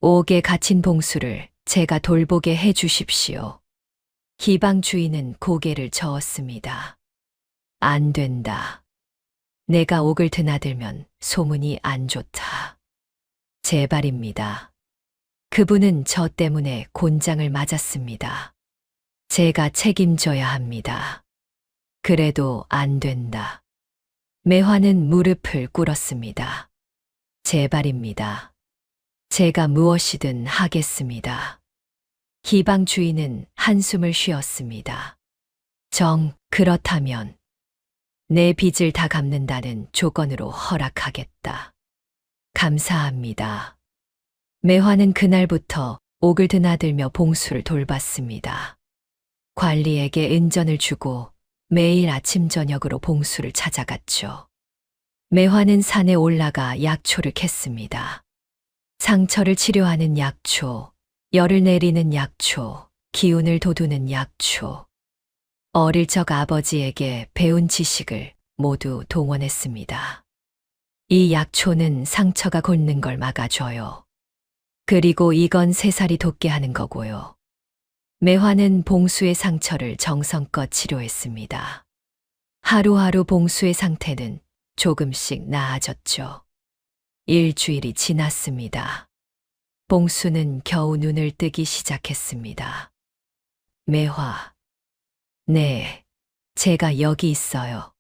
옥에 갇힌 봉수를 제가 돌보게 해 주십시오. 기방 주인은 고개를 저었습니다. 안 된다. 내가 옥을 드나들면 소문이 안 좋다. 제발입니다. 그분은 저 때문에 곤장을 맞았습니다. 제가 책임져야 합니다. 그래도 안 된다. 매화는 무릎을 꿇었습니다. 제발입니다. 제가 무엇이든 하겠습니다. 기방 주인은 한숨을 쉬었습니다. 그렇다면 내 빚을 다 갚는다는 조건으로 허락하겠다. 감사합니다. 매화는 그날부터 옥을 드나들며 봉수를 돌봤습니다. 관리에게 은전을 주고 매일 아침 저녁으로 봉수를 찾아갔죠. 매화는 산에 올라가 약초를 캤습니다. 상처를 치료하는 약초, 열을 내리는 약초, 기운을 돋우는 약초. 어릴 적 아버지에게 배운 지식을 모두 동원했습니다. 이 약초는 상처가 굳는 걸 막아줘요. 그리고 이건 새살이 돋게 하는 거고요. 매화는 봉수의 상처를 정성껏 치료했습니다. 하루하루 봉수의 상태는 조금씩 나아졌죠. 일주일이 지났습니다. 봉수는 겨우 눈을 뜨기 시작했습니다. 매화. 네, 제가 여기 있어요.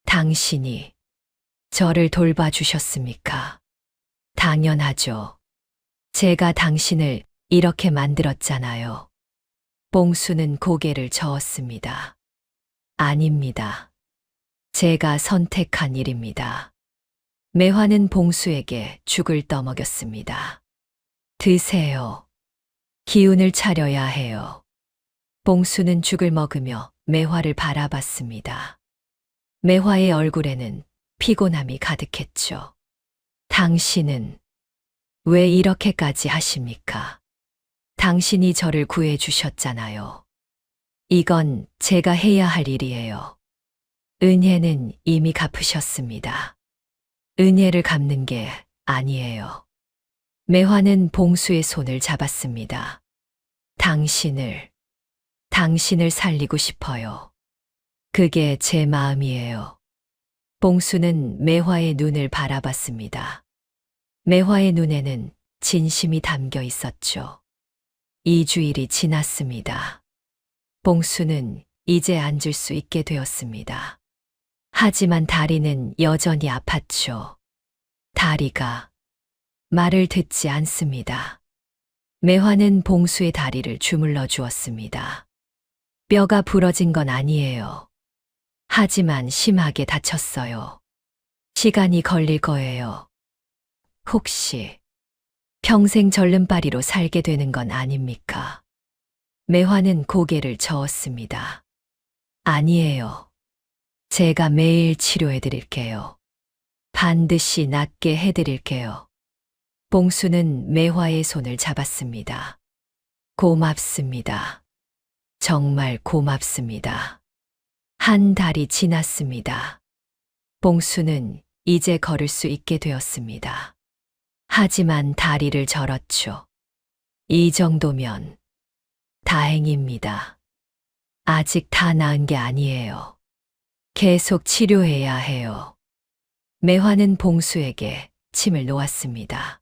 당신이 저를 돌봐주셨습니까? 당연하죠. 제가 당신을 이렇게 만들었잖아요. 봉수는 고개를 저었습니다. 아닙니다. 제가 선택한 일입니다. 매화는 봉수에게 죽을 떠먹였습니다. 드세요. 기운을 차려야 해요. 봉수는 죽을 먹으며 매화를 바라봤습니다. 매화의 얼굴에는 피곤함이 가득했죠. 당신은 왜 이렇게까지 하십니까? 당신이 저를 구해주셨잖아요. 이건 제가 해야 할 일이에요. 은혜는 이미 갚으셨습니다. 은혜를 갚는 게 아니에요. 매화는 봉수의 손을 잡았습니다. 당신을 살리고 싶어요. 그게 제 마음이에요. 봉수는 매화의 눈을 바라봤습니다. 매화의 눈에는 진심이 담겨 있었죠. 2주일이 지났습니다. 봉수는 이제 앉을 수 있게 되었습니다. 하지만 다리는 여전히 아팠죠. 다리가 말을 듣지 않습니다. 매화는 봉수의 다리를 주물러 주었습니다. 뼈가 부러진 건 아니에요. 하지만 심하게 다쳤어요. 시간이 걸릴 거예요. 혹시 평생 절름발이로 살게 되는 건 아닙니까? 매화는 고개를 저었습니다. 아니에요. 제가 매일 치료해 드릴게요. 반드시 낫게 해 드릴게요. 봉수는 매화의 손을 잡았습니다. 고맙습니다. 정말 고맙습니다. 한 달이 지났습니다. 봉수는 이제 걸을 수 있게 되었습니다. 하지만 다리를 절었죠. 이 정도면 다행입니다. 아직 다 나은 게 아니에요. 계속 치료해야 해요. 매화는 봉수에게 침을 놓았습니다.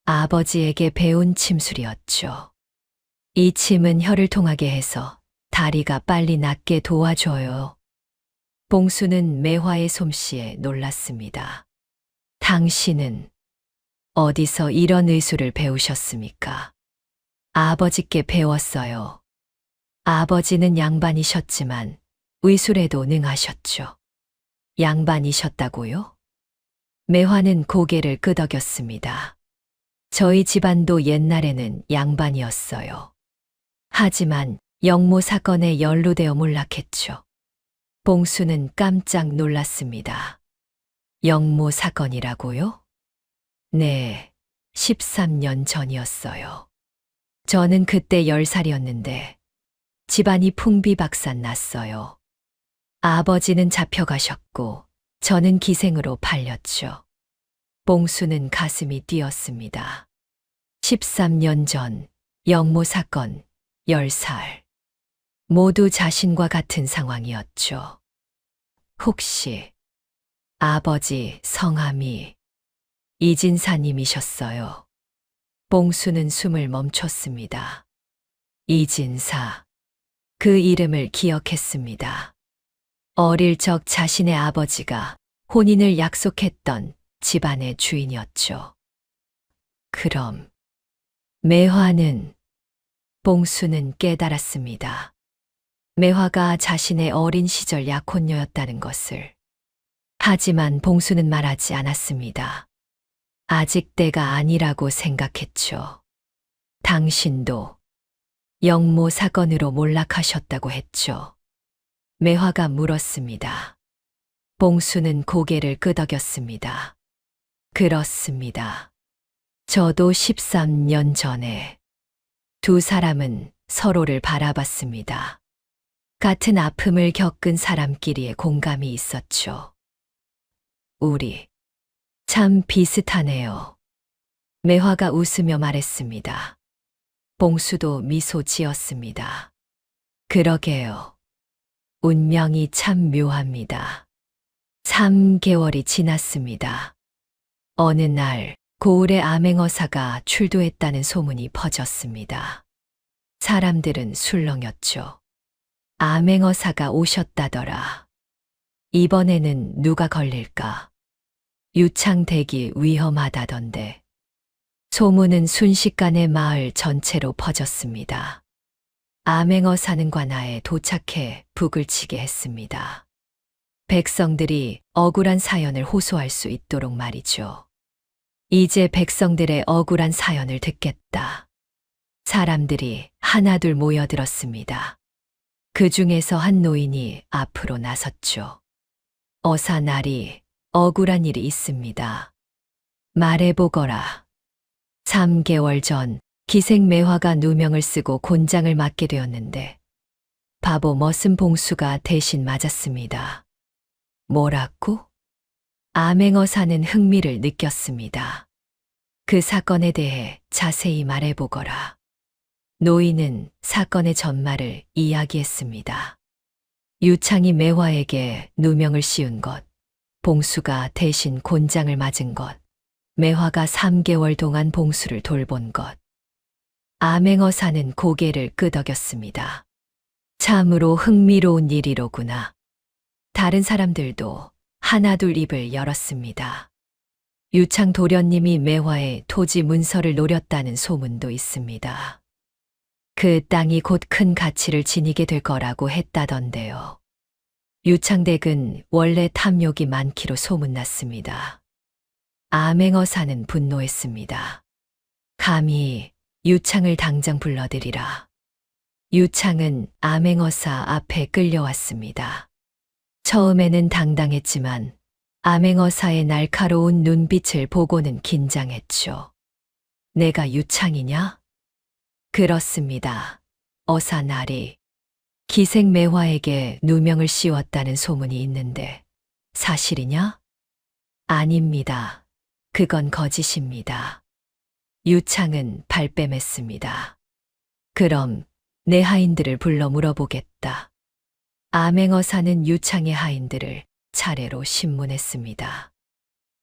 아버지에게 배운 침술이었죠. 이 침은 혀를 통하게 해서 다리가 빨리 낫게 도와줘요. 봉수는 매화의 솜씨에 놀랐습니다. 당신은 어디서 이런 의술을 배우셨습니까? 아버지께 배웠어요. 아버지는 양반이셨지만 의술에도 능하셨죠. 양반이셨다고요? 매화는 고개를 끄덕였습니다. 저희 집안도 옛날에는 양반이었어요. 하지만 영모 사건에 연루되어 몰락했죠. 봉수는 깜짝 놀랐습니다. 영모 사건이라고요? 네, 13년 전이었어요. 저는 그때 10살이었는데 집안이 풍비박산 났어요. 아버지는 잡혀가셨고 저는 기생으로 팔렸죠. 봉수는 가슴이 뛰었습니다. 13년 전 영모 사건 10살. 모두 자신과 같은 상황이었죠. 혹시 아버지 성함이 이진사님이셨어요. 봉수는 숨을 멈췄습니다. 이진사. 그 이름을 기억했습니다. 어릴 적 자신의 아버지가 혼인을 약속했던 집안의 주인이었죠. 그럼 매화는 봉수는 깨달았습니다. 매화가 자신의 어린 시절 약혼녀였다는 것을. 하지만 봉수는 말하지 않았습니다. 아직 때가 아니라고 생각했죠. 당신도 영모 사건으로 몰락하셨다고 했죠. 매화가 물었습니다. 봉수는 고개를 끄덕였습니다. 그렇습니다. 저도 13년 전에 두 사람은 서로를 바라봤습니다. 같은 아픔을 겪은 사람끼리의 공감이 있었죠. 우리 참 비슷하네요. 매화가 웃으며 말했습니다. 봉수도 미소 지었습니다. 그러게요. 운명이 참 묘합니다. 3개월이 지났습니다. 어느 날 고을에 암행어사가 출두했다는 소문이 퍼졌습니다. 사람들은 술렁였죠. 암행어사가 오셨다더라. 이번에는 누가 걸릴까? 유창되기 위험하다던데. 소문은 순식간에 마을 전체로 퍼졌습니다. 암행어사는 관아에 도착해 북을 치게 했습니다. 백성들이 억울한 사연을 호소할 수 있도록 말이죠. 이제 백성들의 억울한 사연을 듣겠다. 사람들이 하나둘 모여들었습니다. 그 중에서 한 노인이 앞으로 나섰죠. 어사나리, 억울한 일이 있습니다. 말해보거라. 3개월 전 기생매화가 누명을 쓰고 곤장을 맞게 되었는데 바보 머슴 봉수가 대신 맞았습니다. 뭐라고? 암행어사는 흥미를 느꼈습니다. 그 사건에 대해 자세히 말해보거라. 노인은 사건의 전말을 이야기했습니다. 유창이 매화에게 누명을 씌운 것, 봉수가 대신 곤장을 맞은 것, 매화가 3개월 동안 봉수를 돌본 것. 암행어사는 고개를 끄덕였습니다. 참으로 흥미로운 일이로구나. 다른 사람들도 하나둘 입을 열었습니다. 유창 도련님이 매화의 토지 문서를 노렸다는 소문도 있습니다. 그 땅이 곧 큰 가치를 지니게 될 거라고 했다던데요. 유창댁은 원래 탐욕이 많기로 소문났습니다. 암행어사는 분노했습니다. 감히 유창을 당장 불러들이라. 유창은 암행어사 앞에 끌려왔습니다. 처음에는 당당했지만 암행어사의 날카로운 눈빛을 보고는 긴장했죠. 내가 유창이냐? 그렇습니다. 어사나리. 기생매화에게 누명을 씌웠다는 소문이 있는데 사실이냐? 아닙니다. 그건 거짓입니다. 유창은 발뺌했습니다. 그럼 내 하인들을 불러 물어보겠다. 암행어사는 유창의 하인들을 차례로 신문했습니다.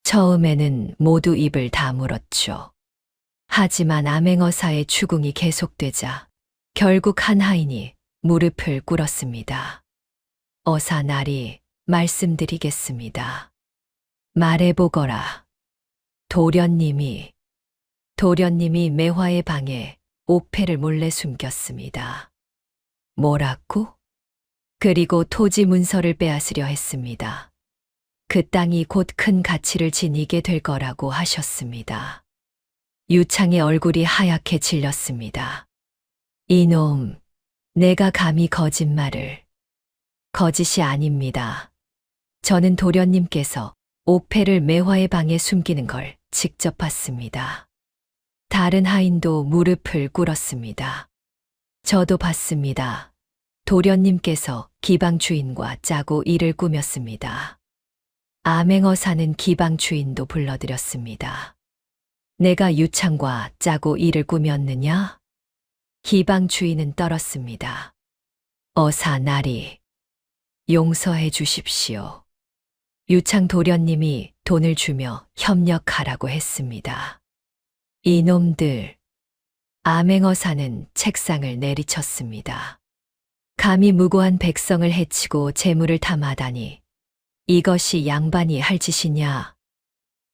처음에는 모두 입을 다물었죠. 하지만 암행어사의 추궁이 계속되자 결국 한 하인이 무릎을 꿇었습니다. 어사나리, 말씀드리겠습니다. 말해보거라. 도련님이 매화의 방에 옥패를 몰래 숨겼습니다. 뭐라고? 그리고 토지 문서를 빼앗으려 했습니다. 그 땅이 곧 큰 가치를 지니게 될 거라고 하셨습니다. 유창의 얼굴이 하얗게 질렸습니다. 이놈, 내가 감히 거짓말을. 거짓이 아닙니다. 저는 도련님께서 옥패를 매화의 방에 숨기는 걸 직접 봤습니다. 다른 하인도 무릎을 꿇었습니다. 저도 봤습니다. 도련님께서 기방 주인과 짜고 일을 꾸몄습니다. 암행어사는 기방 주인도 불러들였습니다. 내가 유창과 짜고 일을 꾸몄느냐? 기방 주인은 떨었습니다. 어사나리, 용서해 주십시오. 유창 도련님이 돈을 주며 협력하라고 했습니다. 이놈들. 암행어사는 책상을 내리쳤습니다. 감히 무고한 백성을 해치고 재물을 탐하다니 이것이 양반이 할 짓이냐?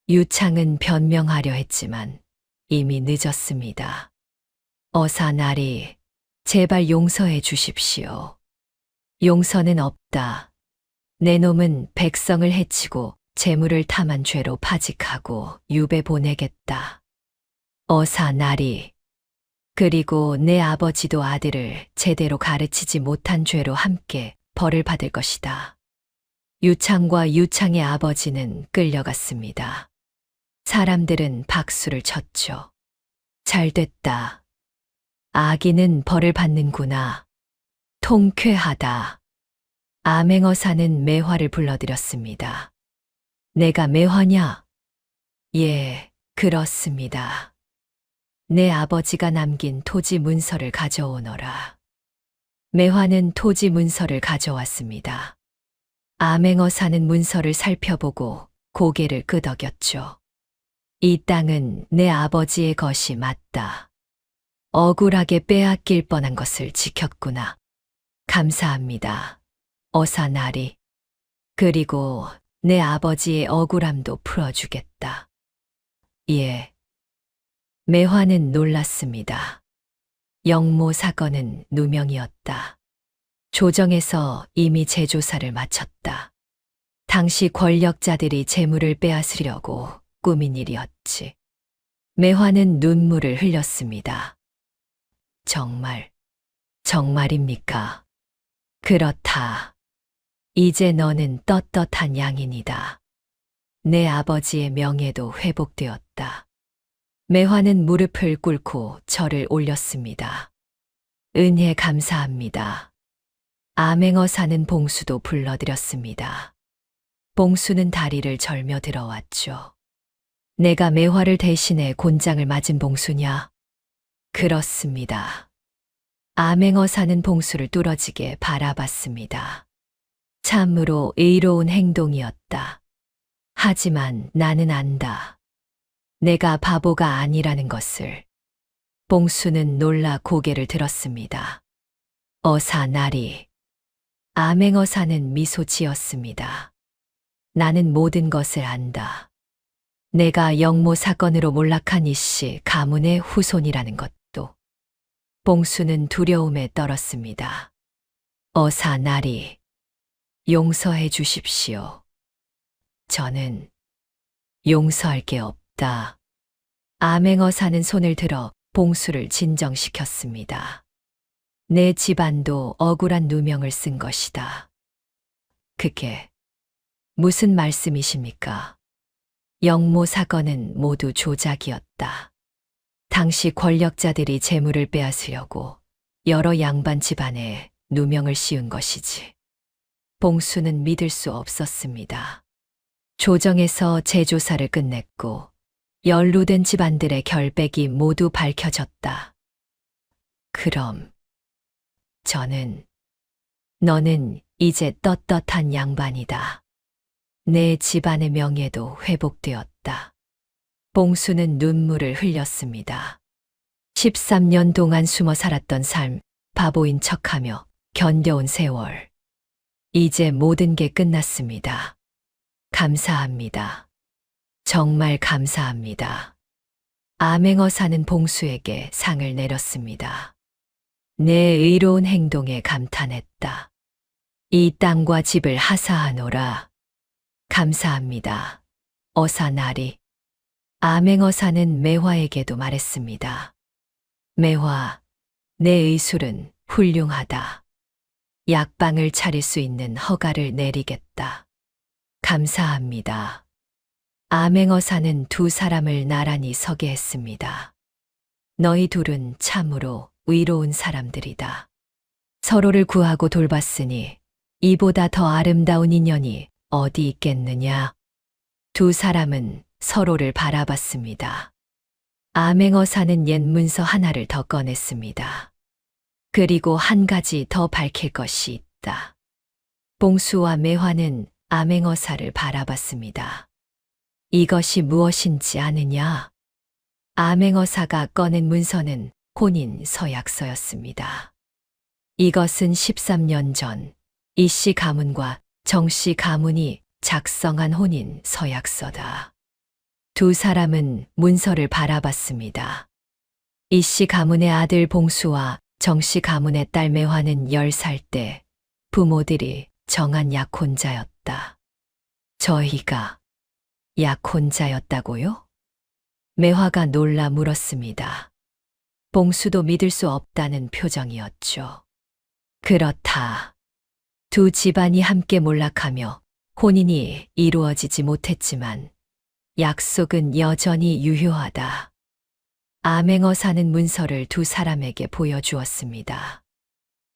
유창은 변명하려 했지만 이미 늦었습니다. 어사나리, 제발 용서해 주십시오. 용서는 없다. 내 놈은 백성을 해치고 재물을 탐한 죄로 파직하고 유배 보내겠다. 어사나리. 그리고 내 아버지도 아들을 제대로 가르치지 못한 죄로 함께 벌을 받을 것이다. 유창과 유창의 아버지는 끌려갔습니다. 사람들은 박수를 쳤죠. 잘됐다. 아기는 벌을 받는구나. 통쾌하다. 암행어사는 매화를 불러들였습니다. 내가 매화냐? 예, 그렇습니다. 내 아버지가 남긴 토지 문서를 가져오너라. 매화는 토지 문서를 가져왔습니다. 암행어사는 문서를 살펴보고 고개를 끄덕였죠. 이 땅은 내 아버지의 것이 맞다. 억울하게 빼앗길 뻔한 것을 지켰구나. 감사합니다. 어사나리. 그리고 내 아버지의 억울함도 풀어주겠다. 예. 매화는 놀랐습니다. 영모 사건은 누명이었다. 조정에서 이미 재조사를 마쳤다. 당시 권력자들이 재물을 빼앗으려고 꾸민 일이었지. 매화는 눈물을 흘렸습니다. 정말입니까? 그렇다. 이제 너는 떳떳한 양인이다. 내 아버지의 명예도 회복되었다. 매화는 무릎을 꿇고 절을 올렸습니다. 은혜 감사합니다. 암행어사는 봉수도 불러들였습니다. 봉수는 다리를 절며 들어왔죠. 내가 매화를 대신해 곤장을 맞은 봉수냐? 그렇습니다. 암행어사는 봉수를 뚫어지게 바라봤습니다. 참으로 의로운 행동이었다. 하지만 나는 안다. 내가 바보가 아니라는 것을. 봉수는 놀라 고개를 들었습니다. 어사나리. 암행어사는 미소 지었습니다. 나는 모든 것을 안다. 내가 영모 사건으로 몰락한 이씨 가문의 후손이라는 것도. 봉수는 두려움에 떨었습니다. 어사나리. 용서해 주십시오. 저는 용서할 게 없다. 암행어사는 손을 들어 봉수를 진정시켰습니다. 내 집안도 억울한 누명을 쓴 것이다. 그게 무슨 말씀이십니까? 영모 사건은 모두 조작이었다. 당시 권력자들이 재물을 빼앗으려고 여러 양반 집안에 누명을 씌운 것이지. 봉수는 믿을 수 없었습니다. 조정에서 재조사를 끝냈고 연루된 집안들의 결백이 모두 밝혀졌다. 그럼 너는 이제 떳떳한 양반이다. 내 집안의 명예도 회복되었다. 봉수는 눈물을 흘렸습니다. 13년 동안 숨어 살았던 삶, 바보인 척하며 견뎌온 세월. 이제 모든 게 끝났습니다. 감사합니다. 정말 감사합니다. 암행어사는 봉수에게 상을 내렸습니다. 내 의로운 행동에 감탄했다. 이 땅과 집을 하사하노라. 감사합니다. 어사나리. 암행어사는 매화에게도 말했습니다. 매화, 내 의술은 훌륭하다. 약방을 차릴 수 있는 허가를 내리겠다. 감사합니다. 암행어사는 두 사람을 나란히 서게 했습니다. 너희 둘은 참으로 의로운 사람들이다. 서로를 구하고 돌봤으니 이보다 더 아름다운 인연이 어디 있겠느냐. 두 사람은 서로를 바라봤습니다. 암행어사는 옛 문서 하나를 더 꺼냈습니다. 그리고 한 가지 더 밝힐 것이 있다. 봉수와 매화는 암행어사를 바라봤습니다. 이것이 무엇인지 아느냐? 암행어사가 꺼낸 문서는 혼인 서약서였습니다. 이것은 13년 전 이씨 가문과 정씨 가문이 작성한 혼인 서약서다. 두 사람은 문서를 바라봤습니다. 이씨 가문의 아들 봉수와 정씨 가문의 딸 매화는 10살 때 부모들이 정한 약혼자였다. 저희가 약혼자였다고요? 매화가 놀라 물었습니다. 봉수도 믿을 수 없다는 표정이었죠. 그렇다. 두 집안이 함께 몰락하며 혼인이 이루어지지 못했지만 약속은 여전히 유효하다. 암행어사는 문서를 두 사람에게 보여주었습니다.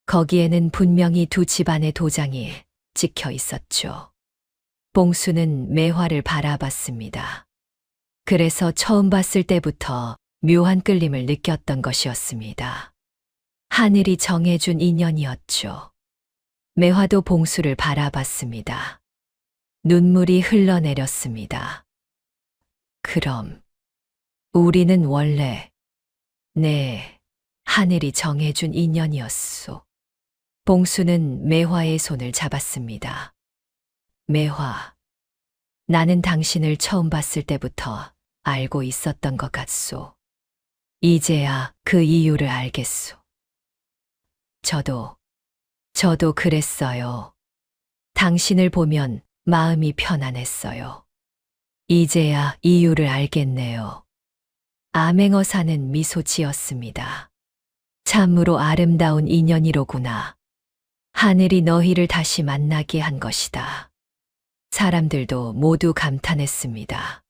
거기에는 분명히 두 집안의 도장이 찍혀 있었죠. 봉수는 매화를 바라봤습니다. 그래서 처음 봤을 때부터 묘한 끌림을 느꼈던 것이었습니다. 하늘이 정해준 인연이었죠. 매화도 봉수를 바라봤습니다. 눈물이 흘러내렸습니다. 그럼 우리는 원래 하늘이 정해준 인연이었소. 봉수는 매화의 손을 잡았습니다. 매화, 나는 당신을 처음 봤을 때부터 알고 있었던 것 같소. 이제야 그 이유를 알겠소. 저도 그랬어요. 당신을 보면 마음이 편안했어요. 이제야 이유를 알겠네요. 암행어사는 미소 지었습니다. 참으로 아름다운 인연이로구나. 하늘이 너희를 다시 만나게 한 것이다. 사람들도 모두 감탄했습니다.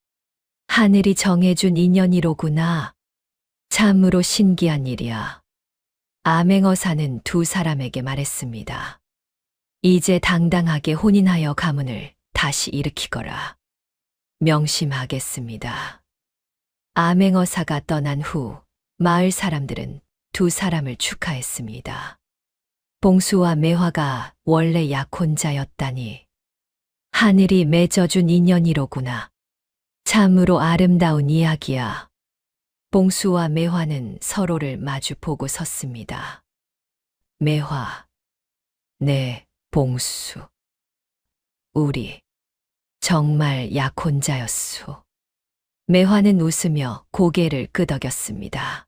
하늘이 정해준 인연이로구나. 참으로 신기한 일이야. 암행어사는 두 사람에게 말했습니다. 이제 당당하게 혼인하여 가문을 다시 일으키거라. 명심하겠습니다. 암행어사가 떠난 후 마을 사람들은 두 사람을 축하했습니다. 봉수와 매화가 원래 약혼자였다니. 하늘이 맺어준 인연이로구나. 참으로 아름다운 이야기야. 봉수와 매화는 서로를 마주 보고 섰습니다. 매화, 네, 봉수. 우리 정말 약혼자였소. 매화는 웃으며 고개를 끄덕였습니다.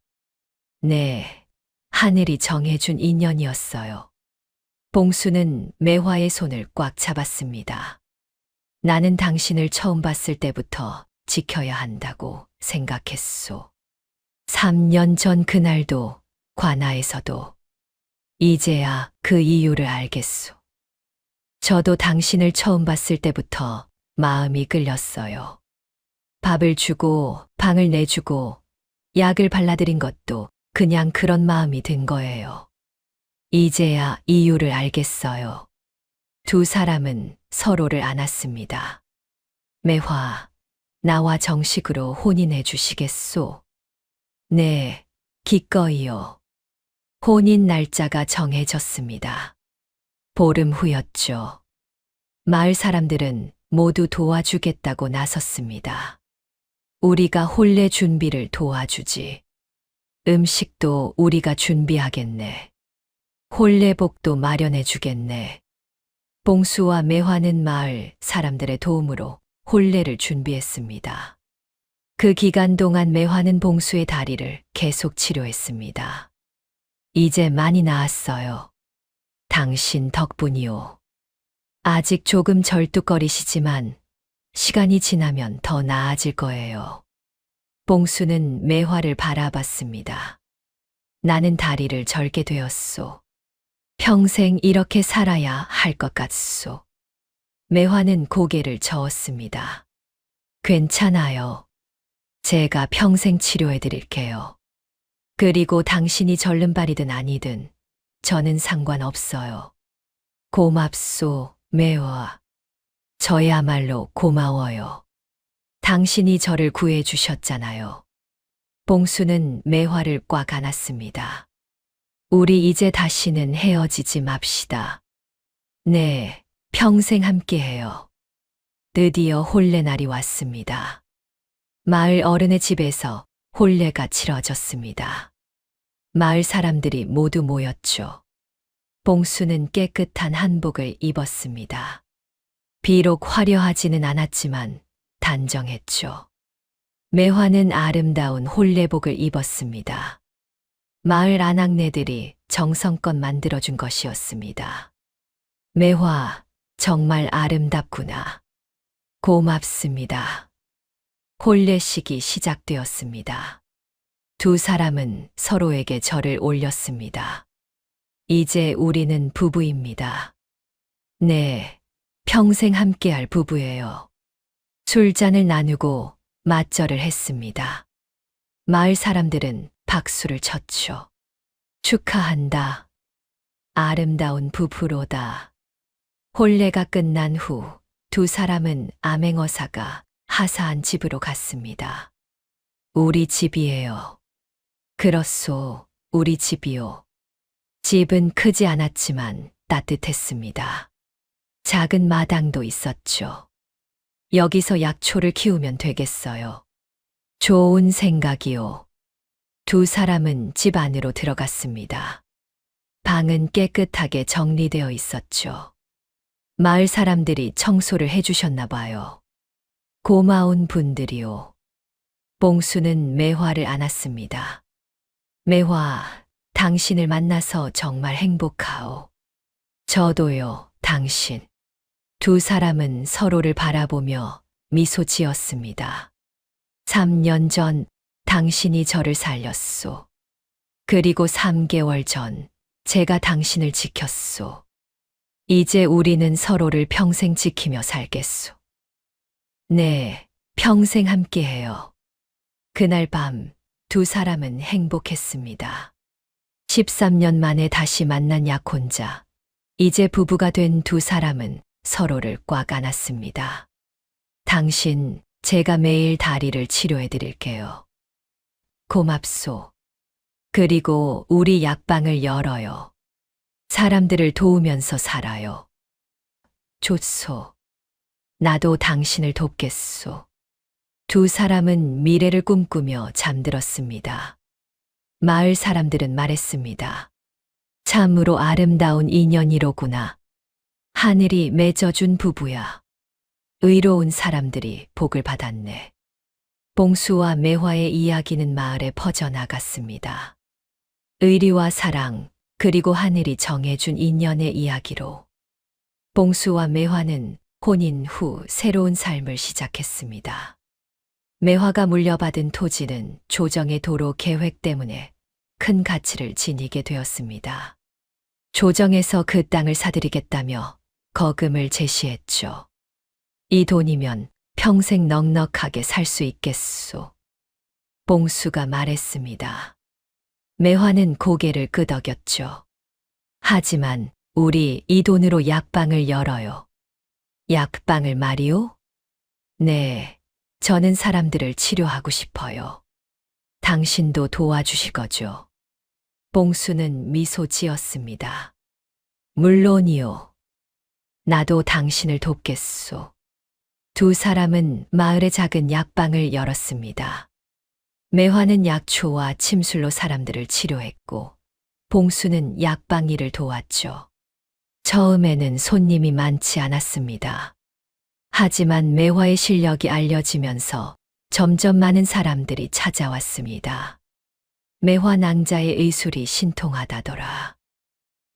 네, 하늘이 정해준 인연이었어요. 봉수는 매화의 손을 꽉 잡았습니다. 나는 당신을 처음 봤을 때부터 지켜야 한다고 생각했소. 3년 전 그날도, 관아에서도. 이제야 그 이유를 알겠소. 저도 당신을 처음 봤을 때부터 마음이 끌렸어요. 밥을 주고 방을 내주고 약을 발라드린 것도 그냥 그런 마음이 든 거예요. 이제야 이유를 알겠어요. 두 사람은 서로를 안았습니다. 매화, 나와 정식으로 혼인해 주시겠소? 네, 기꺼이요. 혼인 날짜가 정해졌습니다. 보름 후였죠. 마을 사람들은 모두 도와주겠다고 나섰습니다. 우리가 혼례 준비를 도와주지. 음식도 우리가 준비하겠네. 혼례복도 마련해 주겠네. 봉수와 매화는 마을 사람들의 도움으로 혼례를 준비했습니다. 그 기간 동안 매화는 봉수의 다리를 계속 치료했습니다. 이제 많이 나았어요. 당신 덕분이요. 아직 조금 절뚝거리시지만 시간이 지나면 더 나아질 거예요. 봉수는 매화를 바라봤습니다. 나는 다리를 절게 되었소. 평생 이렇게 살아야 할 것 같소. 매화는 고개를 저었습니다. 괜찮아요. 제가 평생 치료해 드릴게요. 그리고 당신이 절름발이든 아니든 저는 상관없어요. 고맙소, 매화. 저야말로 고마워요. 당신이 저를 구해 주셨잖아요. 봉수는 매화를 꽉 안았습니다. 우리 이제 다시는 헤어지지 맙시다. 네, 평생 함께해요. 드디어 혼례 날이 왔습니다. 마을 어른의 집에서 혼례가 치러졌습니다. 마을 사람들이 모두 모였죠. 봉수는 깨끗한 한복을 입었습니다. 비록 화려하지는 않았지만 단정했죠. 매화는 아름다운 혼례복을 입었습니다. 마을 아낙네들이 정성껏 만들어준 것이었습니다. 매화, 정말 아름답구나. 고맙습니다. 혼례식이 시작되었습니다. 두 사람은 서로에게 절을 올렸습니다. 이제 우리는 부부입니다. 네, 평생 함께할 부부예요. 술잔을 나누고 맞절을 했습니다. 마을 사람들은 박수를 쳤죠. 축하한다. 아름다운 부부로다. 혼례가 끝난 후 두 사람은 암행어사가 하사한 집으로 갔습니다. 우리 집이에요. 그렇소, 우리 집이요. 집은 크지 않았지만 따뜻했습니다. 작은 마당도 있었죠. 여기서 약초를 키우면 되겠어요. 좋은 생각이요. 두 사람은 집 안으로 들어갔습니다. 방은 깨끗하게 정리되어 있었죠. 마을 사람들이 청소를 해주셨나 봐요. 고마운 분들이요. 봉수는 매화를 안았습니다. 매화, 당신을 만나서 정말 행복하오. 저도요, 당신. 두 사람은 서로를 바라보며 미소 지었습니다. 3년 전 당신이 저를 살렸소. 그리고 3개월 전 제가 당신을 지켰소. 이제 우리는 서로를 평생 지키며 살겠소. 네, 평생 함께해요. 그날 밤 두 사람은 행복했습니다. 13년 만에 다시 만난 약혼자. 이제 부부가 된 두 사람은 서로를 꽉 안았습니다. 당신, 제가 매일 다리를 치료해 드릴게요. 고맙소. 그리고 우리 약방을 열어요. 사람들을 도우면서 살아요. 좋소. 나도 당신을 돕겠소. 두 사람은 미래를 꿈꾸며 잠들었습니다. 마을 사람들은 말했습니다. 참으로 아름다운 인연이로구나. 하늘이 맺어준 부부야. 의로운 사람들이 복을 받았네. 봉수와 매화의 이야기는 마을에 퍼져나갔습니다. 의리와 사랑, 그리고 하늘이 정해준 인연의 이야기로 봉수와 매화는 혼인 후 새로운 삶을 시작했습니다. 매화가 물려받은 토지는 조정의 도로 계획 때문에 큰 가치를 지니게 되었습니다. 조정에서 그 땅을 사들이겠다며 거금을 제시했죠. 이 돈이면 평생 넉넉하게 살 수 있겠소. 봉수가 말했습니다. 매화는 고개를 끄덕였죠. 하지만 우리 이 돈으로 약방을 열어요. 약방을 말이오? 네, 저는 사람들을 치료하고 싶어요. 당신도 도와주시거죠. 봉수는 미소 지었습니다. 물론이요. 나도 당신을 돕겠소. 두 사람은 마을의 작은 약방을 열었습니다. 매화는 약초와 침술로 사람들을 치료했고, 봉수는 약방 일을 도왔죠. 처음에는 손님이 많지 않았습니다. 하지만 매화의 실력이 알려지면서 점점 많은 사람들이 찾아왔습니다. 매화 낭자의 의술이 신통하다더라.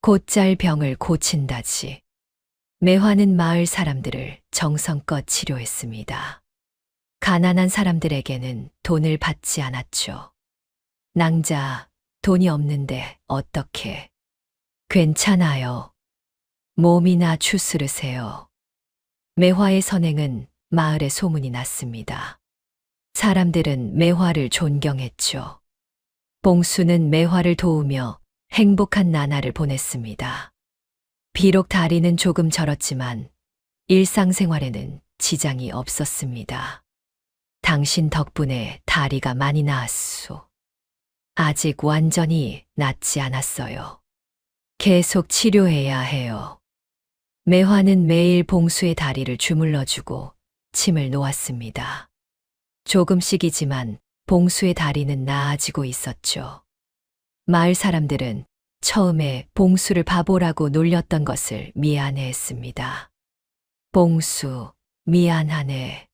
곧잘 병을 고친다지. 매화는 마을 사람들을 정성껏 치료했습니다. 가난한 사람들에게는 돈을 받지 않았죠. 낭자, 돈이 없는데 어떻게? 괜찮아요. 몸이나 추스르세요. 매화의 선행은 마을에 소문이 났습니다. 사람들은 매화를 존경했죠. 봉수는 매화를 도우며 행복한 나날을 보냈습니다. 비록 다리는 조금 저렸지만 일상생활에는 지장이 없었습니다. 당신 덕분에 다리가 많이 나았소. 아직 완전히 낫지 않았어요. 계속 치료해야 해요. 매화는 매일 봉수의 다리를 주물러주고 침을 놓았습니다. 조금씩이지만 봉수의 다리는 나아지고 있었죠. 마을 사람들은 처음에 봉수를 바보라고 놀렸던 것을 미안해했습니다. 봉수, 미안하네.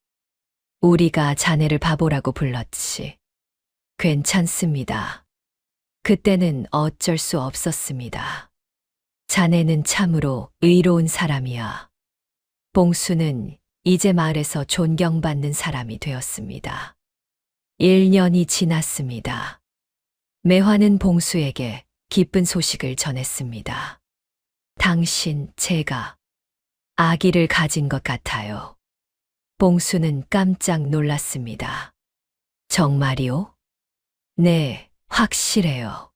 우리가 자네를 바보라고 불렀지. 괜찮습니다. 그때는 어쩔 수 없었습니다. 자네는 참으로 의로운 사람이야. 봉수는 이제 마을에서 존경받는 사람이 되었습니다. 1년이 지났습니다. 매화는 봉수에게 기쁜 소식을 전했습니다. 당신, 제가 아기를 가진 것 같아요. 봉수는 깜짝 놀랐습니다. 정말이요? 네, 확실해요.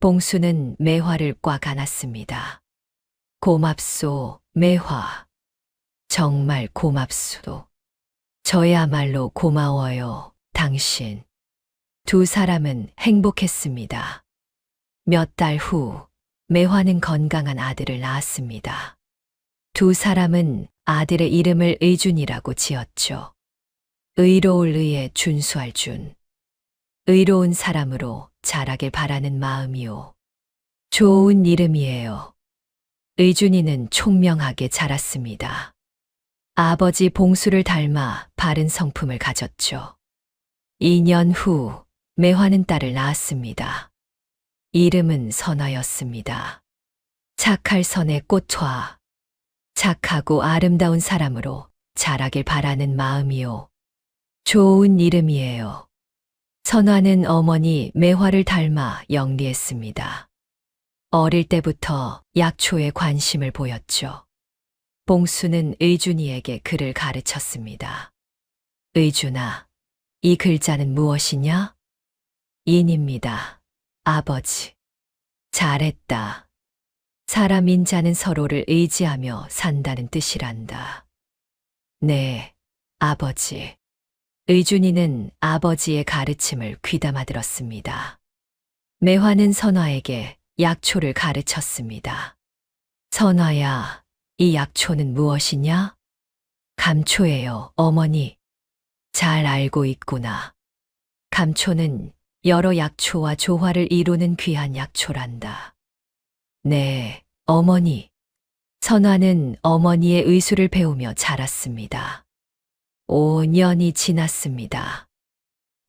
봉수는 매화를 꽉 안았습니다. 고맙소, 매화. 정말 고맙소. 저야말로 고마워요, 당신. 두 사람은 행복했습니다. 몇 달 후, 매화는 건강한 아들을 낳았습니다. 두 사람은 아들의 이름을 의준이라고 지었죠. 의로울 의에 준수할 준. 의로운 사람으로 자라길 바라는 마음이요. 좋은 이름이에요. 의준이는 총명하게 자랐습니다. 아버지 봉수를 닮아 바른 성품을 가졌죠. 2년 후, 매화는 딸을 낳았습니다. 이름은 선화였습니다. 착할 선의 꽃화. 착하고 아름다운 사람으로 자라길 바라는 마음이요. 좋은 이름이에요. 선화는 어머니 매화를 닮아 영리했습니다. 어릴 때부터 약초에 관심을 보였죠. 봉수는 의준이에게 글을 가르쳤습니다. 의준아, 이 글자는 무엇이냐? 인입니다. 아버지. 잘했다. 사람인 자는 서로를 의지하며 산다는 뜻이란다. 네, 아버지. 의준이는 아버지의 가르침을 귀담아 들었습니다. 매화는 선화에게 약초를 가르쳤습니다. 선화야, 이 약초는 무엇이냐? 감초예요, 어머니. 잘 알고 있구나. 감초는 여러 약초와 조화를 이루는 귀한 약초란다. 네, 어머니. 선화는 어머니의 의술을 배우며 자랐습니다. 5년이 지났습니다.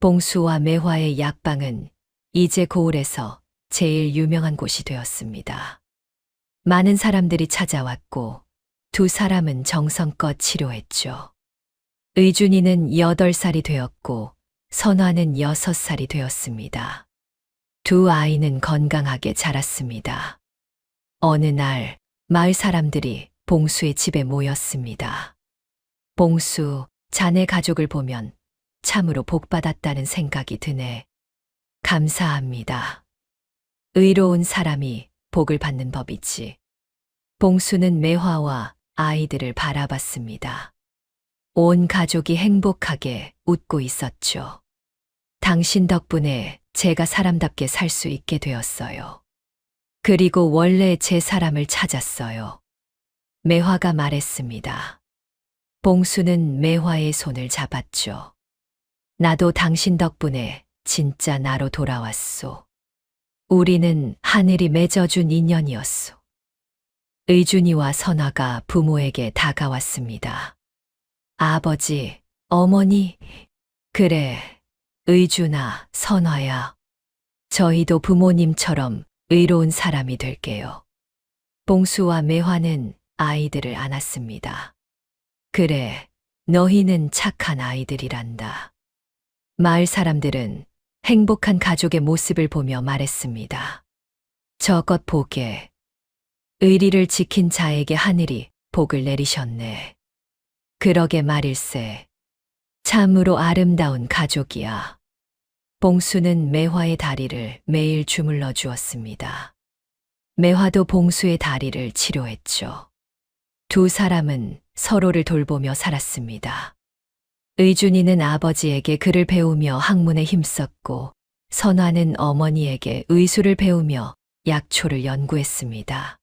봉수와 매화의 약방은 이제 고을에서 제일 유명한 곳이 되었습니다. 많은 사람들이 찾아왔고 두 사람은 정성껏 치료했죠. 의준이는 8살이 되었고 선화는 6살이 되었습니다. 두 아이는 건강하게 자랐습니다. 어느 날 마을 사람들이 봉수의 집에 모였습니다. 봉수, 자네 가족을 보면 참으로 복받았다는 생각이 드네. 감사합니다. 의로운 사람이 복을 받는 법이지. 봉수는 매화와 아이들을 바라봤습니다. 온 가족이 행복하게 웃고 있었죠. 당신 덕분에 제가 사람답게 살 수 있게 되었어요. 그리고 원래 제 사람을 찾았어요. 매화가 말했습니다. 봉수는 매화의 손을 잡았죠. 나도 당신 덕분에 진짜 나로 돌아왔소. 우리는 하늘이 맺어준 인연이었소. 의준이와 선화가 부모에게 다가왔습니다. 아버지, 어머니, 그래, 의준아, 선화야. 저희도 부모님처럼 의로운 사람이 될게요. 봉수와 매화는 아이들을 안았습니다. 그래, 너희는 착한 아이들이란다. 마을 사람들은 행복한 가족의 모습을 보며 말했습니다. 저것 보게. 의리를 지킨 자에게 하늘이 복을 내리셨네. 그러게 말일세. 참으로 아름다운 가족이야. 봉수는 매화의 다리를 매일 주물러 주었습니다. 매화도 봉수의 다리를 치료했죠. 두 사람은 서로를 돌보며 살았습니다. 의준이는 아버지에게 글을 배우며 학문에 힘썼고 선화는 어머니에게 의술을 배우며 약초를 연구했습니다.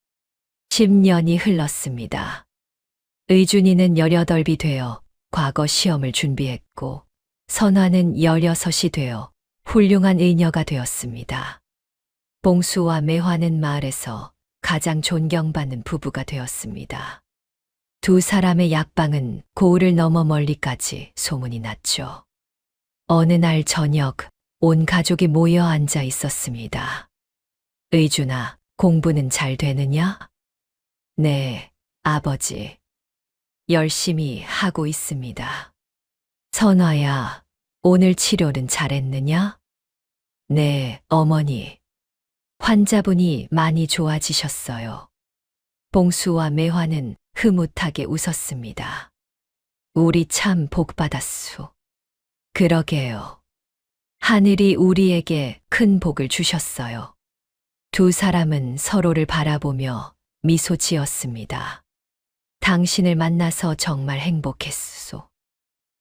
10년이 흘렀습니다. 의준이는 18이 되어 과거 시험을 준비했고 선화는 16이 되어 훌륭한 의녀가 되었습니다. 봉수와 매화는 마을에서 가장 존경받는 부부가 되었습니다. 두 사람의 약방은 고을을 넘어 멀리까지 소문이 났죠. 어느 날 저녁 온 가족이 모여 앉아 있었습니다. 의준아, 공부는 잘 되느냐? 네, 아버지. 열심히 하고 있습니다. 선화야, 오늘 치료는 잘했느냐? 네, 어머니. 환자분이 많이 좋아지셨어요. 봉수와 매화는 흐뭇하게 웃었습니다. 우리 참 복받았소. 그러게요. 하늘이 우리에게 큰 복을 주셨어요. 두 사람은 서로를 바라보며 미소 지었습니다. 당신을 만나서 정말 행복했소.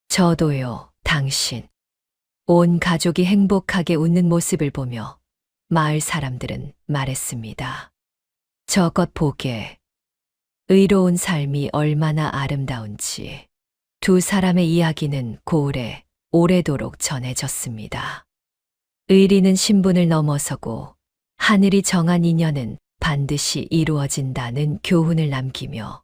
저도요, 당신. 온 가족이 행복하게 웃는 모습을 보며 마을 사람들은 말했습니다. 저것 보게. 의로운 삶이 얼마나 아름다운지. 두 사람의 이야기는 고을에 오래도록 전해졌습니다. 의리는 신분을 넘어서고 하늘이 정한 인연은 반드시 이루어진다는 교훈을 남기며